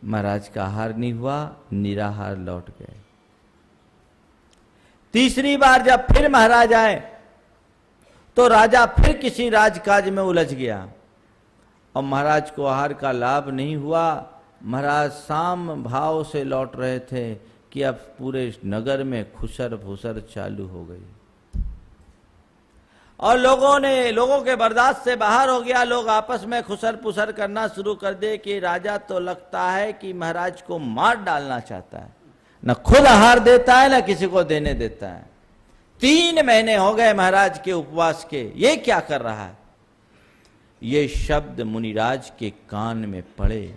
महाराज का आहार नहीं हुआ, निराहार लौट गए। तीसरी बार जब फिर महाराज आए तो राजा फिर किसी राजकाज में उलझ गया, और महाराज को आहार का लाभ नहीं हुआ। महाराज साम भाव से लौट रहे थे कि अब पूरे नगर में खुसर फुसर चालू हो गई, और लोगों के बर्दाश्त से बाहर हो गया। लोग आपस में खुसर पुसर करना शुरू कर दे कि राजा तो लगता है कि महाराज को मार डालना चाहता है, न खुद आहार देता है न किसी को देने देता है। 3 महीने हो गए महाराज के उपवास के, ये क्या कर रहा है? ये शब्द मुनिराज के कान में पड़े,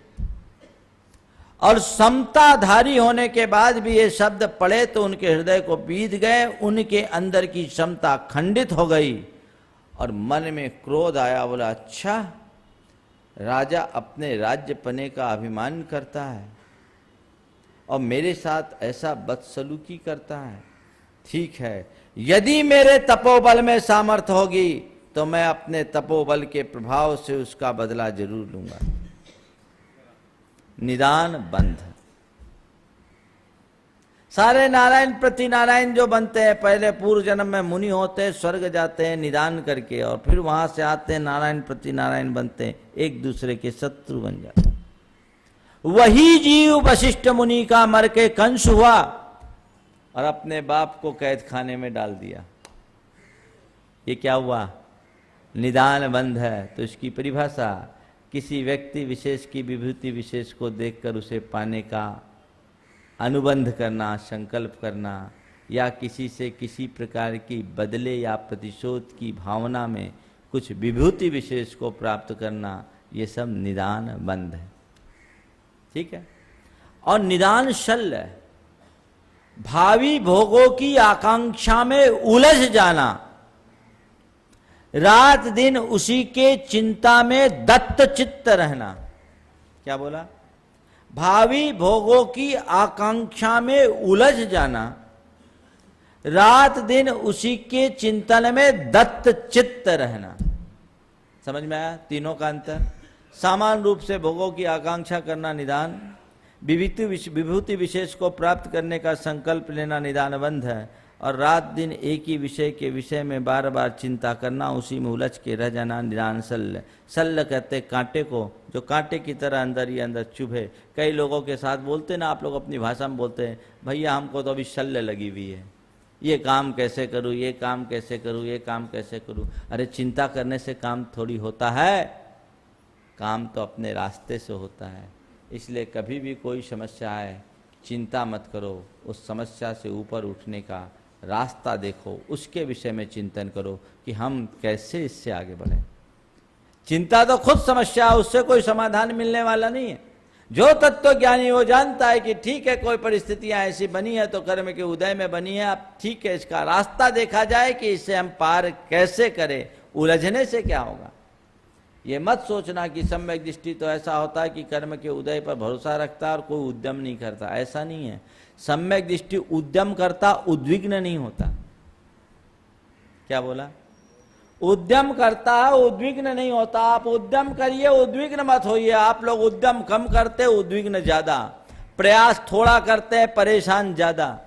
और समताधारी होने के बाद भी ये शब्द पड़े तो उनके हृदय को बीत गए, उनके अंदर की क्षमता खंडित हो गई, और मन में क्रोध आया। बोला अच्छा, राजा अपने राज्य पने का अभिमान करता है और मेरे साथ ऐसा बदसलूकी करता है। ठीक है, यदि मेरे तपोबल में सामर्थ्य होगी तो मैं अपने तपोबल के प्रभाव से उसका बदला जरूर लूंगा। निदान बंध। सारे नारायण प्रति नारायण जो बनते हैं, पहले पूर्व जन्म में मुनि होते हैं, स्वर्ग जाते हैं निदान करके, और फिर वहां से आते हैं नारायण प्रति नारायण बनते हैं, एक दूसरे के शत्रु बन जाते हैं। वही जीव वशिष्ठ मुनि का मर के कंस हुआ और अपने बाप को कैद खाने में डाल दिया। ये क्या हुआ? निदान बंध है। तो इसकी परिभाषा किसी व्यक्ति विशेष की विभूति विशेष को देखकर उसे पाने का अनुबंध करना, संकल्प करना, या किसी से किसी प्रकार की बदले या प्रतिशोध की भावना में कुछ विभूति विशेष को प्राप्त करना, ये सब निदान बंध है। ठीक है। और निदान शल्य, भावी भोगों की आकांक्षा में उलझ जाना, रात दिन उसी के चिंता में दत्त चित्त रहना। क्या बोला? भावी भोगों की आकांक्षा में उलझ जाना, रात दिन उसी के चिंतन में दत्त चित्त रहना। समझ में आया तीनों का अंतर? सामान्य रूप से भोगों की आकांक्षा करना निदान, विभूति विशेष को प्राप्त करने का संकल्प लेना निदान बंध है, और रात दिन एक ही विषय के विषय में बार बार चिंता करना, उसी में उलझ के रह जाना निदान शल्य। शल्य कहते कांटे को, जो कांटे की तरह अंदर ही अंदर चुभे। कई लोगों के साथ बोलते ना, आप लोग अपनी भाषा में बोलते हैं, भैया हमको तो अभी शल्य लगी हुई है, ये काम कैसे करूं, ये काम कैसे करूं, ये काम कैसे करूं। अरे चिंता करने से काम थोड़ी होता है, काम तो अपने रास्ते से होता है। इसलिए कभी भी कोई समस्या आए, चिंता मत करो, उस समस्या से ऊपर उठने का रास्ता देखो, उसके विषय में चिंतन करो कि हम कैसे इससे आगे बढ़ें। चिंता तो खुद समस्या है, उससे कोई समाधान मिलने वाला नहीं है। जो तत्व ज्ञानी वो जानता है कि ठीक है, कोई परिस्थितियां ऐसी बनी है तो कर्म के उदय में बनी है, अब ठीक है, इसका रास्ता देखा जाए कि इसे हम पार कैसे करें, उलझने से क्या होगा। ये मत सोचना कि सम्यक दृष्टि तो ऐसा होता है कि कर्म के उदय पर भरोसा रखता है और कोई उद्यम नहीं करता, ऐसा नहीं है। सम्यक दृष्टि उद्यम करता, उद्विग्न नहीं होता। क्या बोला? उद्यम करता है, उद्विग्न नहीं होता। आप उद्यम करिए, उद्विग्न मत होइए। आप लोग उद्यम कम करते, उद्विग्न ज्यादा, प्रयास थोड़ा करते हैं, परेशान ज्यादा।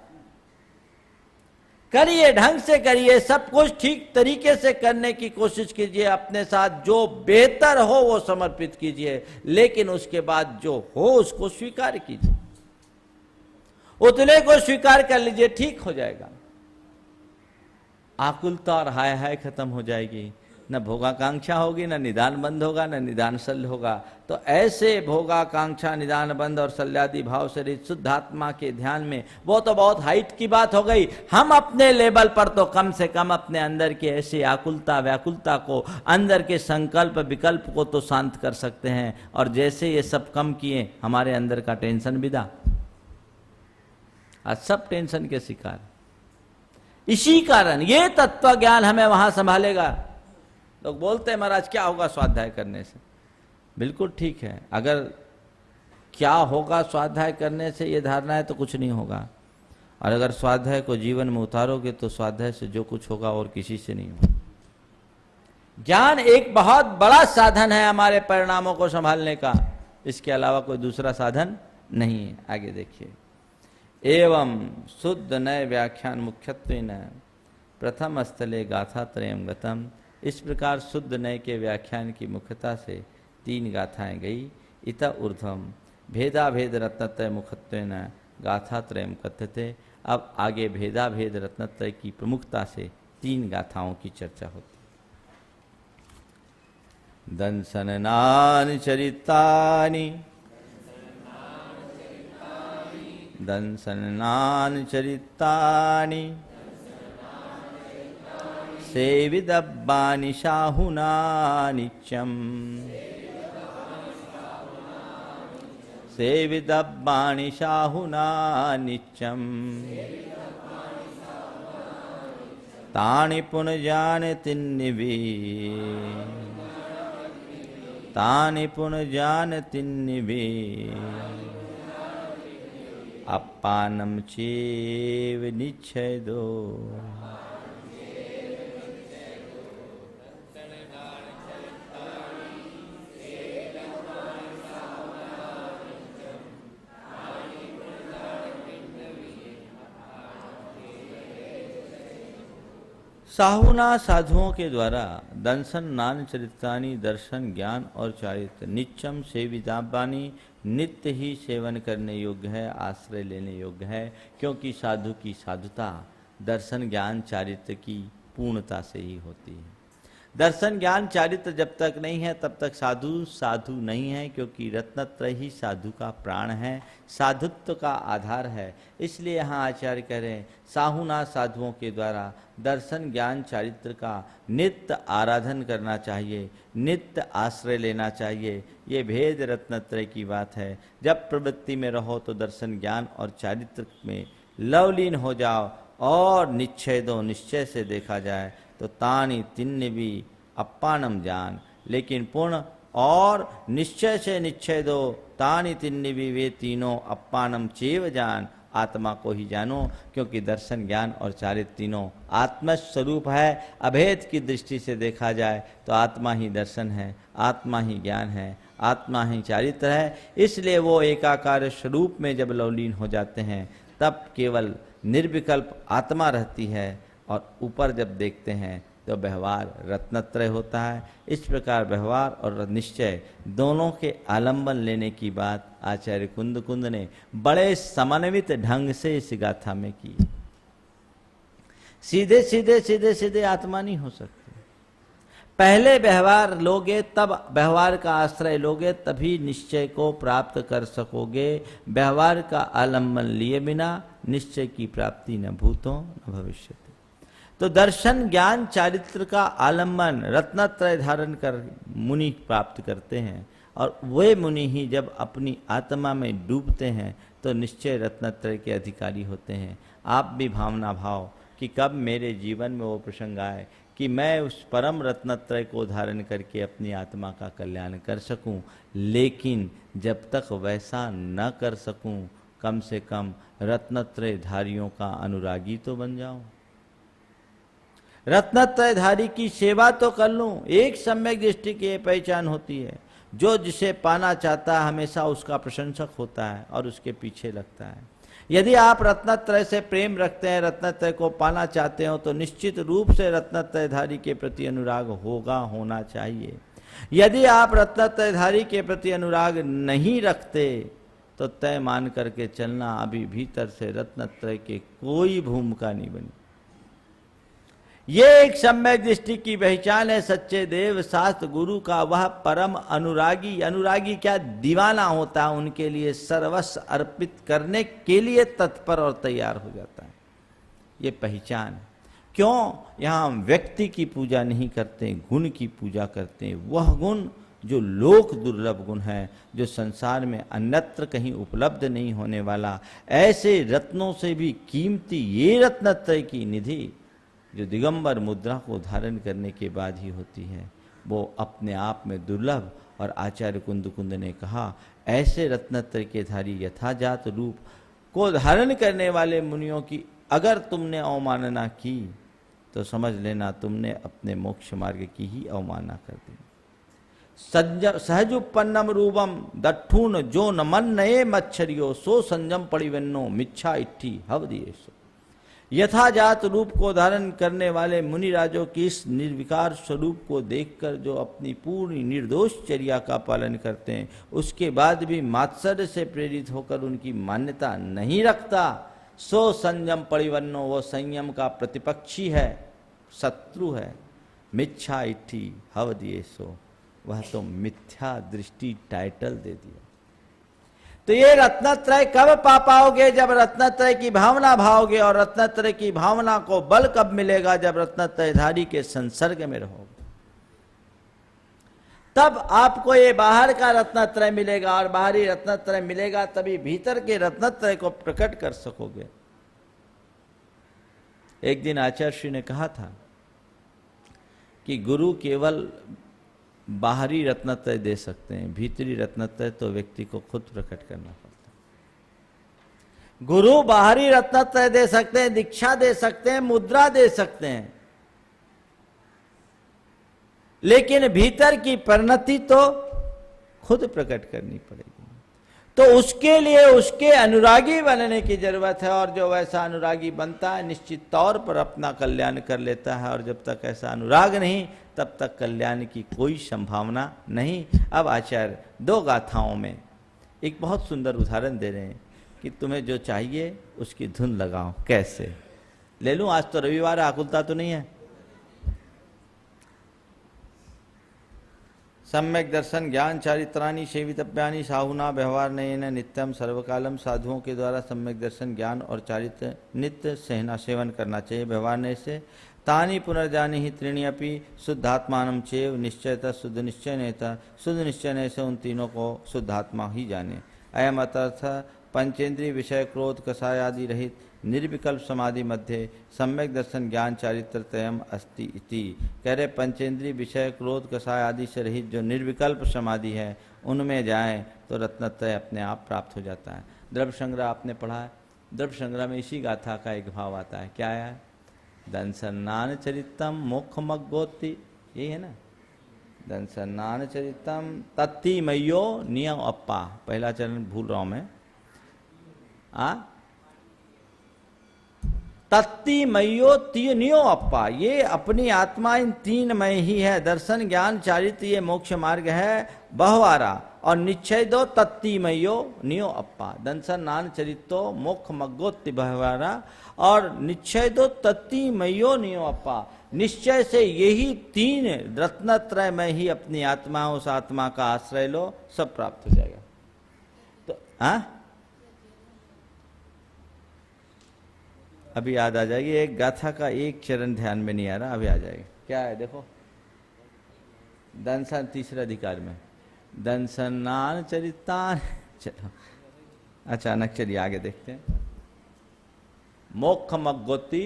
करिए, ढंग से करिए, सब कुछ ठीक तरीके से करने की कोशिश कीजिए। अपने साथ जो बेहतर हो वो समर्पित कीजिए, लेकिन उसके बाद जो हो उसको स्वीकार कीजिए। उतले को स्वीकार कर लीजिए, ठीक हो जाएगा। आकुलता और हाय हाय खत्म हो जाएगी, न भोगाकांक्षा होगी, न निदान बंध होगा, न निदान शल्य होगा। तो ऐसे भोगाकांक्षा, निदान बंध और शल्यादि भाव से रहित शुद्ध आत्मा के ध्यान में, वो तो बहुत हाइट की बात हो गई। हम अपने लेवल पर तो कम से कम अपने अंदर के ऐसे आकुलता व्याकुलता को, अंदर के संकल्प विकल्प को तो शांत कर सकते हैं। और जैसे ये सब कम किए, हमारे अंदर का टेंशन विदा। आज सब टेंशन के शिकार। इसी कारण ये तत्व ज्ञान हमें वहां संभालेगा। लोग बोलते हैं महाराज क्या होगा स्वाध्याय करने से? बिल्कुल ठीक है, अगर क्या होगा स्वाध्याय करने से ये धारणा है तो कुछ नहीं होगा, और अगर स्वाध्याय को जीवन में उतारोगे तो स्वाध्याय से जो कुछ होगा और किसी से नहीं होगा। ज्ञान एक बहुत बड़ा साधन है हमारे परिणामों को संभालने का, इसके अलावा कोई दूसरा साधन नहीं है। आगे देखिए। एवं शुद्ध नय व्याख्यान मुख्यत्वेन प्रथम स्थले गाथा त्रयम गतम। इस प्रकार शुद्ध नय के व्याख्यान की मुख्यता से 3 गाथाएं गई। इत ऊर्ध्वम भेदा भेद रत्नत्रय मुख्यत्वेन गाथा त्रयम कथ्यते। अब आगे भेदा भेद रत्नत्रय की प्रमुखता से 3 गाथाओं की चर्चा होती। दंसननानि चरितानि दंसननानि चरितानि सेविदब्बानि शाहुना नित्यम् सेविदब्बानि शाहुना नित्यम् तानि पुनजानति निवी तानि पुन जान तिन्निवे अपानम चेव निच्छेदो। साहुना साधुओं के द्वारा दंसन नान चरित्रानी दर्शन ज्ञान और चारित्र नित्यम सेवितापानी नित्य ही सेवन करने योग्य है, आश्रय लेने योग्य है, क्योंकि साधु की साधुता दर्शन ज्ञान चारित्र की पूर्णता से ही होती है। दर्शन ज्ञान चारित्र जब तक नहीं है तब तक साधु साधु नहीं है, क्योंकि रत्नत्रय ही साधु का प्राण है, साधुत्व का आधार है। इसलिए यहाँ आचार्य कह रहे हैं साहुना साधुओं के द्वारा दर्शन ज्ञान चारित्र का नित्य आराधन करना चाहिए, नित्य आश्रय लेना चाहिए। ये भेद रत्नत्रय की बात है। जब प्रवृत्ति में रहो तो दर्शन ज्ञान और चारित्र में लवलीन हो जाओ और निच्छेदो निश्चय से देखा जाए तो तानी तिन्न भी अपानम जान, लेकिन पूर्ण और निश्चय से निश्चय दो तानी तिन्न भी वे तीनों अपानम चेव जान, आत्मा को ही जानो, क्योंकि दर्शन ज्ञान और चारित्र तीनों आत्म स्वरूप है। अभेद की दृष्टि से देखा जाए तो आत्मा ही दर्शन है, आत्मा ही ज्ञान है, आत्मा ही चारित्र है। इसलिए वो एकाकार स्वरूप में जब लवलीन हो जाते हैं तब केवल निर्विकल्प आत्मा रहती है, और ऊपर जब देखते हैं तो व्यवहार रत्नत्रय होता है। इस प्रकार व्यवहार और निश्चय दोनों के आलंबन लेने की बात आचार्य कुंद कुंद ने बड़े समन्वित ढंग से इस गाथा में की। सीधे सीधे सीधे सीधे आत्मा नहीं हो सकती। पहले व्यवहार लोगे तब व्यवहार का आश्रय लोगे तभी निश्चय को प्राप्त कर सकोगे। व्यवहार का आलंबन लिए बिना निश्चय की प्राप्ति न भूतो न भविष्यति। तो दर्शन ज्ञान चारित्र का आलंबन रत्नत्रय धारण कर मुनि प्राप्त करते हैं, और वे मुनि ही जब अपनी आत्मा में डूबते हैं तो निश्चय रत्नत्रय के अधिकारी होते हैं। आप भी भावना भाव कि कब मेरे जीवन में वो प्रसंग आए कि मैं उस परम रत्नत्रय को धारण करके अपनी आत्मा का कल्याण कर सकूं, लेकिन जब तक वैसा न कर सकूं कम से कम रत्नत्रय धारियों का अनुरागी तो बन जाऊं, रत्नत्रयधारी की सेवा तो कर लूं। एक सम्यक दृष्टि की पहचान होती है, जो जिसे पाना चाहता है हमेशा उसका प्रशंसक होता है और उसके पीछे लगता है। यदि आप रत्नत्रय से प्रेम रखते हैं, रत्नत्रय को पाना चाहते हो, तो निश्चित रूप से रत्नत्रयधारी के प्रति अनुराग होना चाहिए। यदि आप रत्नत्रयधारी के प्रति अनुराग नहीं रखते तो तय मान करके चलना, अभी भीतर से रत्नत्रय के कोई भूमिका नहीं बनी। ये एक सम्यक दृष्टि की पहचान है सच्चे देव शास्त्र गुरु का। वह परम अनुरागी, अनुरागी क्या दीवाना होता है, उनके लिए सर्वस्व अर्पित करने के लिए तत्पर और तैयार हो जाता है। ये पहचान क्यों? यहाँ हम व्यक्ति की पूजा नहीं करते, गुण की पूजा करते हैं। वह गुण जो लोक दुर्लभ गुण है, जो संसार में अन्यत्र कहीं उपलब्ध नहीं होने वाला, ऐसे रत्नों से भी कीमती ये रत्नत्रय की निधि जो दिगंबर मुद्रा को धारण करने के बाद ही होती है, वो अपने आप में दुर्लभ। और आचार्य कुंद कुंद ने कहा ऐसे रत्नत्रय के धारी यथाजात रूप को धारण करने वाले मुनियों की अगर तुमने अवमानना की तो समझ लेना तुमने अपने मोक्ष मार्ग की ही अवमानना कर दी। सहजुपन्नम रूपम दठून जो न मन नये मच्छरियो सो संजम पड़िवन्नो मिच्छा इट्ठी हवदियेसो। यथाजात रूप को धारण करने वाले मुनिराजों की इस निर्विकार स्वरूप को देखकर जो अपनी पूरी निर्दोष चर्या का पालन करते हैं, उसके बाद भी मात्सर्य से प्रेरित होकर उनकी मान्यता नहीं रखता, सो संयम परिवन्नो, वो संयम का प्रतिपक्षी है, शत्रु है। मिच्छा इट्ठी हवदियेसो, वह तो मिथ्या दृष्टि टाइटल दे दिया। तो ये रत्नत्रय कब पा पाओगे? जब रत्नत्रय की भावना भाओगे। और रत्नत्रय की भावना को बल कब मिलेगा? जब रत्नत्रयधारी के संसर्ग में रहोगे, तब आपको ये बाहर का रत्नत्रय मिलेगा। और बाहरी रत्नत्रय मिलेगा तभी भीतर के रत्नत्रय को प्रकट कर सकोगे। एक दिन आचार्य श्री ने कहा था कि गुरु केवल बाहरी रत्नत्रय दे सकते हैं, भीतरी रत्नत्रय तो व्यक्ति को खुद प्रकट करना पड़ता है। गुरु बाहरी रत्नत्रय दे सकते हैं, दीक्षा दे सकते हैं, मुद्रा दे सकते हैं, लेकिन भीतर की परिणति तो खुद प्रकट करनी पड़ेगी। तो उसके लिए उसके अनुरागी बनने की जरूरत है, और जो वैसा अनुरागी बनता है निश्चित तौर पर अपना कल्याण कर लेता है, और जब तक ऐसा अनुराग नहीं तब तक कल्याण की कोई संभावना नहीं। अब आचार्य 2 गाथाओं में एक बहुत सुंदर उदाहरण दे रहे हैं कि तुम्हें जो चाहिए उसकी धुन लगाओ। कैसे ले लूं? आज तो रविवार, आकुलता तो नहीं है। सम्यक दर्शन ज्ञान चारित्राणि सेवितव्यानि साहुना व्यवहार नयन नित्यम सर्वकालम। साधुओं के द्वारा सम्यक दर्शन ज्ञान और चारित्र नित्य सहना सेवन करना चाहिए व्यवहार नय से। तानि पुनर्जानि ही त्रीणि अपि शुद्धात्मानं चेव निश्चयतः शुद्ध निश्चय नेता। शुद्ध निश्चय नय से उन तीनों को शुद्धात्मा ही जाने। अयम अतर्थ पंचेंद्रिय विषय क्रोध कषाय आदि रहित निर्विकल्प समाधि मध्य सम्यक दर्शन ज्ञान चारित्रतयम अस्ति इति। कह रहे पंचेंद्रिय विषय क्रोध कषाय आदि से रहित जो निर्विकल्प समाधि है उनमें जाएं तो रत्नत्रय अपने आप प्राप्त हो जाता है। द्रव्य संग्रह आपने पढ़ा है, द्रव्य संग्रह में इसी गाथा का एक भाव आता है। क्या है? दंसन्नान चरितम मोक्षमग्गोति, यही है ना। दंसन्नान चरितम तत्ति मयो नियम अप्पा। पहला चरण भूल रहा हूं मैं। तत्ति मयो तीनियो अप्पा, ये अपनी आत्मा इन 3 मय ही है। दर्शन ज्ञान चारित्र ये मोक्ष मार्ग है बहवारा, और निश्चय दो तत्ति मयो नियो अप्पा। दंसन नान चरितो मोक्ष मग्गोत्ति बहवारा, और निश्चय दो तत्ति मयो नियो अप्पा। निश्चय से यही 3 रत्नत्रय में ही अपनी आत्मा, उस आत्मा का आश्रय लो, सब प्राप्त हो जाएगा। तो अभी याद आ जाएगी। एक गाथा का एक चरण ध्यान में नहीं आ रहा, अभी आ जाएगा। क्या है देखो, दंसन तीसरे अधिकार में दंसनान चरितान। चलो अचानक चलिए आगे देखते हैं। मोक्ष मग्गोति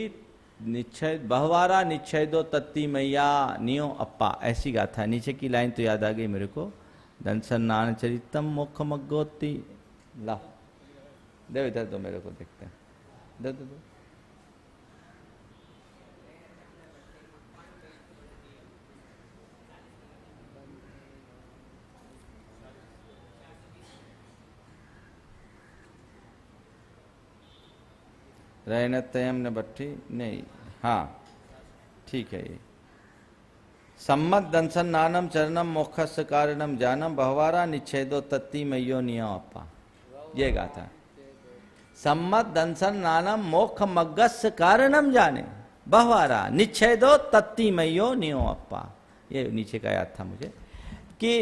निश्चय बहवारा निश्चय दो तत्ति मैया नियो अप्पा, ऐसी गाथा। नीचे की लाइन तो याद आ गई मेरे को। दंसनान चरितम मोक्ष मग्गोति। ला दे इधर तो मेरे को देखते हैं। दो रहनतयम न बट्ठी नहीं, हाँ ठीक है। ये सम्मत दंसन नानम चरणम मोक्षस्य कारणम जानम बहवारा निच्छेदो तत्ति मयो नियो अप्पा, ये गाथा। सम्मत दंसन नानम मोक्ष मग्गस्य कारणम जाने बहवारा निच्छेदो तत्ति मयो नियो अप्पा। ये नीचे का याद था मुझे कि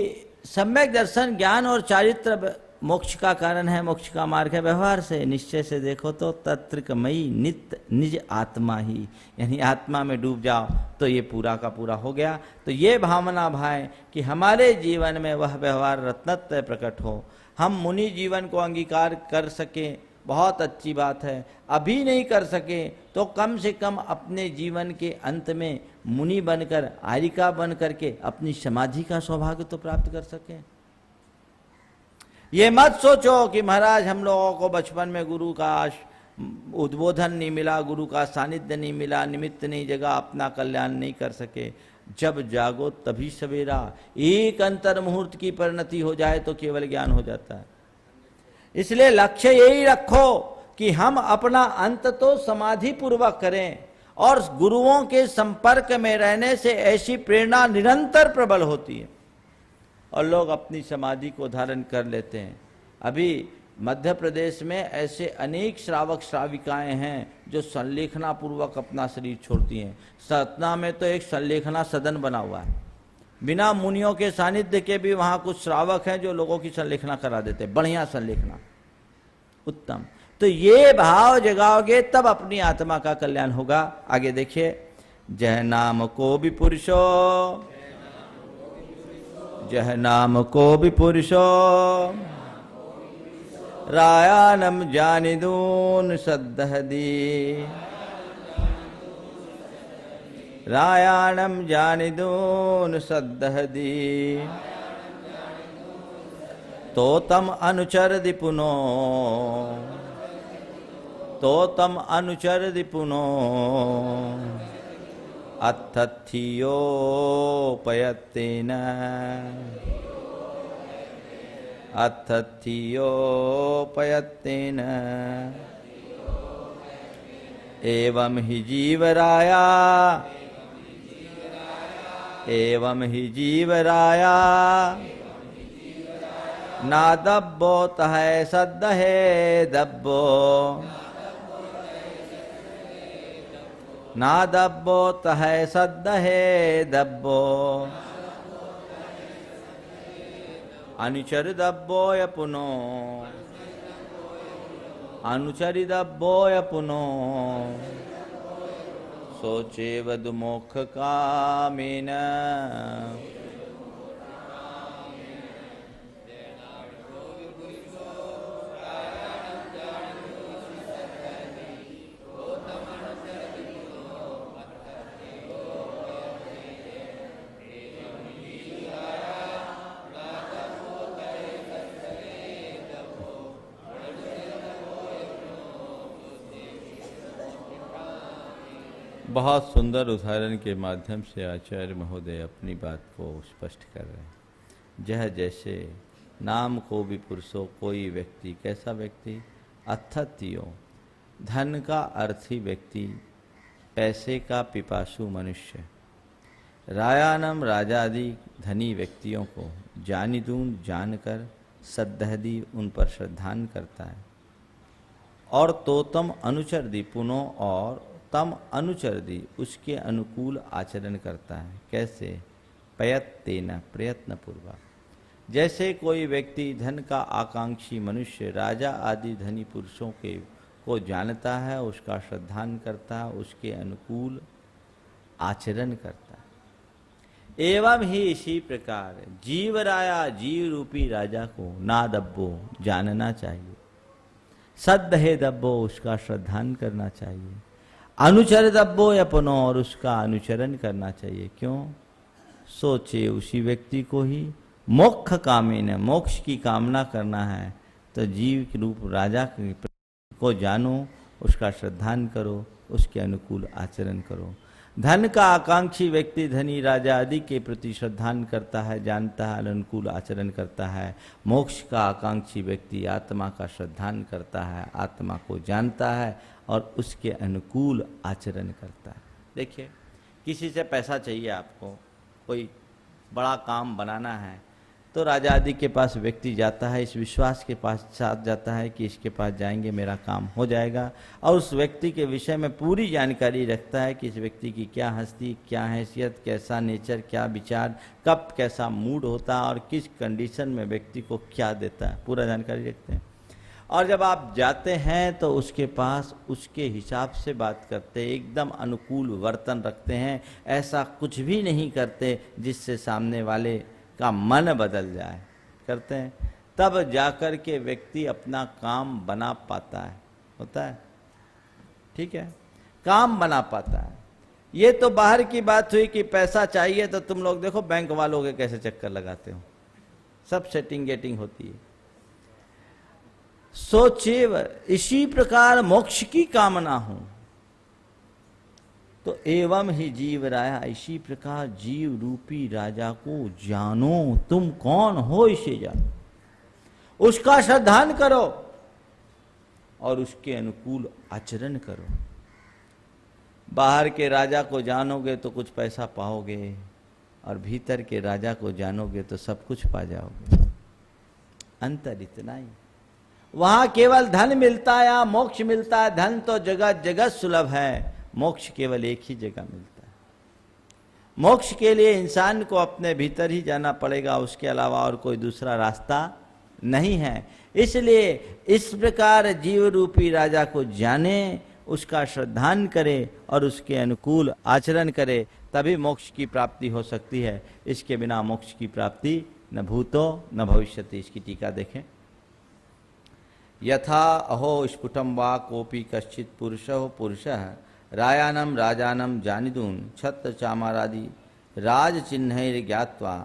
सम्यक दर्शन ज्ञान और चारित्र मोक्ष का कारण है, मोक्ष का मार्ग है। व्यवहार से निश्चय से देखो तो तत्रिकमयी नित्य निज आत्मा ही, यानी आत्मा में डूब जाओ तो ये पूरा का पूरा हो गया। तो ये भावना भाई कि हमारे जीवन में वह व्यवहार रत्नत्रय प्रकट हो, हम मुनि जीवन को अंगीकार कर सके, बहुत अच्छी बात है। अभी नहीं कर सके तो कम से कम अपने जीवन के अंत में मुनि बनकर, आर्यिका बन करके अपनी समाधि का सौभाग्य तो प्राप्त कर सके। ये मत सोचो कि महाराज हम लोगों को बचपन में गुरु का उद्बोधन नहीं मिला, गुरु का सानिध्य नहीं मिला, निमित्त नहीं जगह, अपना कल्याण नहीं कर सके। जब जागो तभी सवेरा, एक अंतर मुहूर्त की परिणति हो जाए तो केवल ज्ञान हो जाता है। इसलिए लक्ष्य यही रखो कि हम अपना अंत तो समाधि पूर्वक करें, और गुरुओं के संपर्क में रहने से ऐसी प्रेरणा निरंतर प्रबल होती है और लोग अपनी समाधि को धारण कर लेते हैं। अभी मध्य प्रदेश में ऐसे अनेक श्रावक श्राविकाएं हैं जो संलेखना पूर्वक अपना शरीर छोड़ती हैं। सतना में तो एक संलेखना सदन बना हुआ है, बिना मुनियों के सानिध्य के भी वहाँ कुछ श्रावक हैं जो लोगों की संलेखना करा देते हैं। बढ़िया संलेखना, उत्तम। तो ये भाव जगाओगे तब अपनी आत्मा का कल्याण होगा। आगे देखिए, जह नाम को भी पुरुषो, जह नाम को भी पुरुषो रायानम जानिदून सद्दहदी। रायाणं जानिदून सद्दहदी तो तम अनुचरदि पुनो तो तम अनुचरदि पुनो अत्थियोपयत्तेन अत्थियोपयत्तेन एवं हि जीवराया एवं हि जीवराया ना दब्बो तह सद्दहे दब्बो ना दब्बो तह सद्दहे दब्बो अनुचर दब्बो य पुनो अनुचरि दब्बो य पुनो सोचे वदु मोक्ष कामेन बहुत सुंदर उदाहरण के माध्यम से आचार्य महोदय अपनी बात को स्पष्ट कर रहे हैं। जह जैसे नाम को भी पुरुषो कोई व्यक्ति, कैसा व्यक्ति? अथत्यो, धन का अर्थी व्यक्ति, पैसे का पिपासु मनुष्य, रायानम राजादि धनी व्यक्तियों को जानिदून जानकर सद्दहदी उन पर श्रद्धान करता है, और तोतम अनुचर दी पुनो और तम अनुचर दी उसके अनुकूल आचरण करता है। कैसे? प्रयत्तेन प्रयत्न पूर्वक। जैसे कोई व्यक्ति धन का आकांक्षी मनुष्य राजा आदि धनी पुरुषों के को जानता है, उसका श्रद्धान करता है, उसके अनुकूल आचरण करता है। एवं ही इसी प्रकार जीवराया जीव रूपी राजा को ना दब्बो जानना चाहिए, सद्दहे दब्बो उसका श्रद्धान करना चाहिए, अनुचर दब्बो अपनो और उसका अनुचरण करना चाहिए। क्यों? सोचे उसी व्यक्ति को ही मोक्ष कामेन, मोक्ष की कामना करना है तो जीव के रूप राजा को जानो, उसका श्रद्धान करो, उसके अनुकूल आचरण करो। धन का आकांक्षी व्यक्ति धनी राजा आदि के प्रति श्रद्धान करता है, जानता है, अनुकूल आचरण करता है। मोक्ष का आकांक्षी व्यक्ति आत्मा का श्रद्धान करता है, आत्मा को जानता है और उसके अनुकूल आचरण करता है। देखिए, किसी से पैसा चाहिए आपको, कोई बड़ा काम बनाना है, तो राजा आदि के पास व्यक्ति जाता है, इस विश्वास के पास साथ जाता है कि इसके पास जाएंगे मेरा काम हो जाएगा, और उस व्यक्ति के विषय में पूरी जानकारी रखता है कि इस व्यक्ति की क्या हस्ती, क्या हैसियत, कैसा नेचर, क्या विचार, कब कैसा मूड होता है और किस कंडीशन में व्यक्ति को क्या देता है, पूरा जानकारी रखते हैं। और जब आप जाते हैं तो उसके पास उसके हिसाब से बात करते हैं, एकदम अनुकूल वर्तन रखते हैं, ऐसा कुछ भी नहीं करते जिससे सामने वाले का मन बदल जाए, करते हैं। तब जाकर के व्यक्ति अपना काम बना पाता है, होता है, ठीक है, काम बना पाता है। ये तो बाहर की बात हुई कि पैसा चाहिए तो तुम लोग देखो बैंक वालों के कैसे चक्कर लगाते हो, सब सेटिंग गेटिंग होती है। सोचेव इसी प्रकार मोक्ष की कामना हो तो एवं ही जीव राया, इसी प्रकार जीव रूपी राजा को जानो, तुम कौन हो इसे जानो, उसका श्रद्धान करो और उसके अनुकूल आचरण करो। बाहर के राजा को जानोगे तो कुछ पैसा पाओगे, और भीतर के राजा को जानोगे तो सब कुछ पा जाओगे। अंतर इतना ही। वहां केवल धन मिलता है या मोक्ष मिलता है? धन तो जगत जगत सुलभ है, मोक्ष केवल एक ही जगह मिलता है। मोक्ष के लिए इंसान को अपने भीतर ही जाना पड़ेगा, उसके अलावा और कोई दूसरा रास्ता नहीं है। इसलिए इस प्रकार जीव रूपी राजा को जाने, उसका श्रद्धान करे और उसके अनुकूल आचरण करे, तभी मोक्ष की प्राप्ति हो सकती है। इसके बिना मोक्ष की प्राप्ति न भूतो न भविष्यति। इसकी टीका देखें। यथा अहो स्फुटम वा कोपि कश्चित पुरुषः रायानम राजानम जानिदून छत्र चामारादि राज चिन्ह ज्ञात्वा,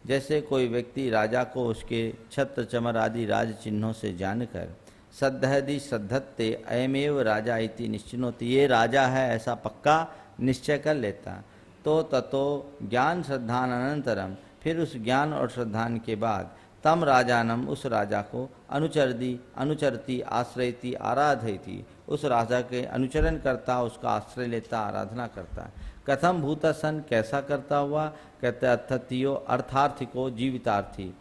जैसे कोई व्यक्ति राजा को उसके छत्र चमर आदि राज चिन्हों से जानकर सद्धि श्रद्धत्ते अयमेव राजा इति निश्चिनोति, ये राजा है ऐसा पक्का निश्चय कर लेता, तो ततो ज्ञान श्रद्धान अनंतरम, फिर उस ज्ञान और श्रद्धान के बाद तम राजानम, उस राजा को अनुचरती आश्रयती आराधयती, उस राजा के अनुचरण करता, उसका आश्रय लेता, आराधना करता। कथम भूत सन, कैसा करता हुआ, कहते अर्थतियो अर्थार्थिको जीवितार्थी,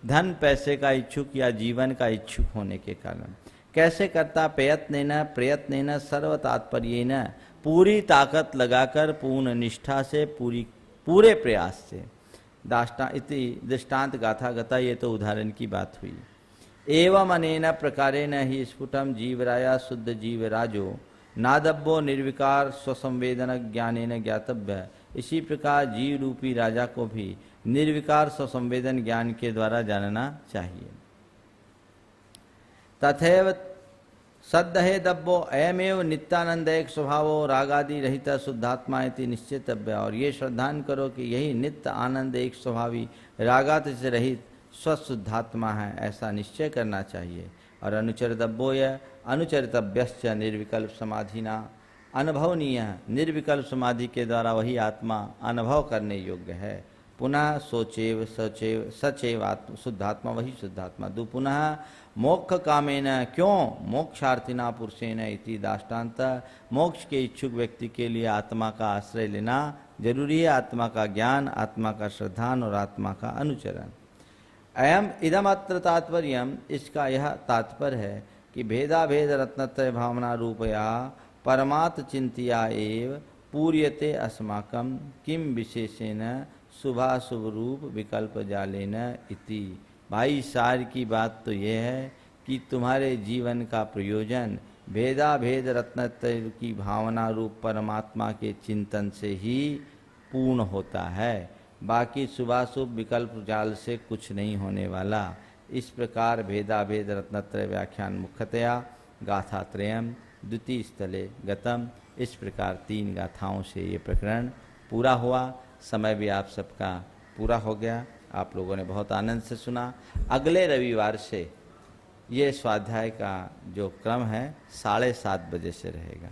धन पैसे का इच्छुक या जीवन का इच्छुक होने के कारण। कैसे करता, प्रयत्न सर्व तात्पर्य, पूरी ताकत लगाकर, पूर्ण निष्ठा से, पूरे प्रयास से। दृष्टांत गाथा गता, ये तो उदाहरण की बात हुई। एवं अनेन प्रकारेण ही स्फुटम जीवराया शुद्ध जीवराजो नादब्बो निर्विकार स्वसंवेदन ज्ञानेन ज्ञातव्य, इसी प्रकार जीव रूपी राजा को भी निर्विकार स्वसंवेदन ज्ञान के द्वारा जानना चाहिए। तथैव सद्धे दब्बो अयमेव नित्यानंद एक स्वभावो रागादि रहित शुद्धात्मा इति निश्चितव्य, और ये श्रद्धान करो कि यही नित्य आनंद एक स्वभावी रागादि से रहित स्वशुद्धात्मा है, ऐसा निश्चय करना चाहिए। और अनुचरितव्यो यह अनुचरितव्यश्च निर्विकल्प समाधिना अनुभवनीय, निर्विकल्प समाधि के द्वारा वही आत्मा अनुभव करने योग्य है। पुनः सोचेव सचेव सचेव आत्म शुद्धात्मा, वही शुद्धात्मा। दो पुनः मोक्ष कामेन, क्यों मोक्षार्थिना पुरुषेन इति दाष्टान्त, मोक्ष के इच्छुक व्यक्ति के लिए आत्मा का आश्रय लेना जरूरी है, आत्मा का ज्ञान, आत्मा का श्रद्धान और आत्मा का अनुचरण। अयम इदम अत्र तात्पर्यम, इसका यह तात्पर्य है कि भेदा भेद रत्नत्रय भावना रूपया परमात्म चिंतिया एव पूर्यते अस्माकं किम विशेषेण शुभाशुभ रूप विकल्प जालेन इति। भाई सार की बात तो यह है कि तुम्हारे जीवन का प्रयोजन भेदा भेद रत्नत्रय की भावना रूप परमात्मा के चिंतन से ही पूर्ण होता है, बाकी शुभाशुभ विकल्प जाल से कुछ नहीं होने वाला। इस प्रकार भेदा भेद रत्नत्रय व्याख्यान मुख्यतया गाथात्रयम द्वितीय स्थले गतम, इस प्रकार 3 गाथाओं से ये प्रकरण पूरा हुआ। समय भी आप सबका पूरा हो गया, आप लोगों ने बहुत आनंद से सुना। अगले रविवार से ये स्वाध्याय का जो क्रम है 7:30 बजे से रहेगा।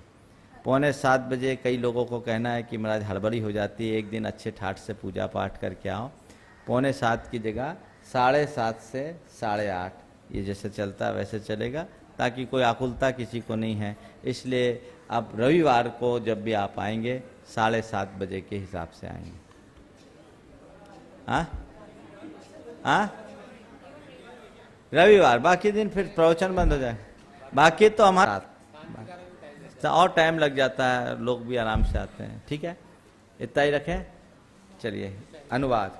6:45 बजे कई लोगों को कहना है कि महाराज हड़बड़ी हो जाती है, एक दिन अच्छे ठाठ से पूजा पाठ करके आओ। 6:45 की जगह 7:30 से 8:30 ये जैसे चलता है वैसे चलेगा, ताकि कोई आकुलता किसी को नहीं है। इसलिए अब रविवार को जब भी आप आएंगे 7:30 बजे के हिसाब से आएंगे। रविवार, बाकी दिन फिर प्रवचन बंद हो जाए। बाकी तो हमारा और टाइम लग जाता है, लोग भी आराम से आते हैं। ठीक है, इतना ही रखें। चलिए अनुवाद।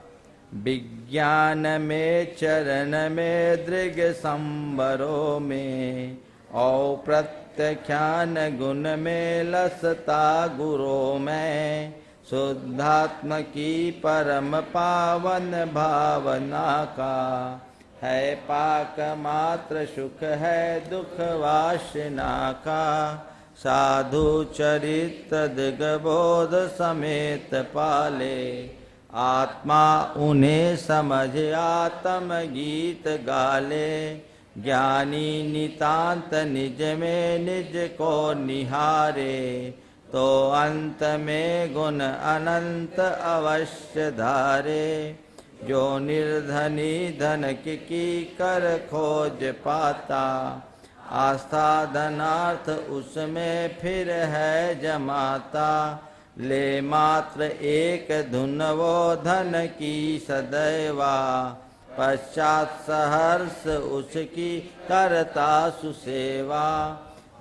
विज्ञान में चरण में दृग संबरों में और प्रत्याख्यान गुण में लसता गुरों में शुद्धात्म की परम पावन भावना का है पाक मात्र सुख है दुख वासना का साधु चरित्र दिग्बोध समेत पाले आत्मा उन्हें समझ आत्म गीत गाले ज्ञानी नितांत निज में निज को निहारे तो अंत में गुण अनंत अवश्य धारे जो निर्धनी धन की कर खोज पाता आस्था धनार्थ उसमें फिर है जमाता ले मात्र एक धुन वो धन की सदैवा पश्चात सहर्ष उसकी करता सुसेवा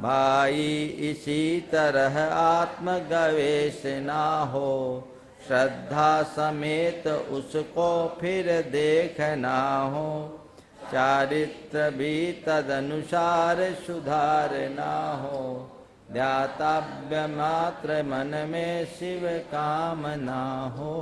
भाई इसी तरह आत्म गवेश ना हो श्रद्धा समेत उसको फिर देखना हो चारित्र भी तदनुसार सुधारना हो ध्यातव्य मात्र मन में शिव कामना हो।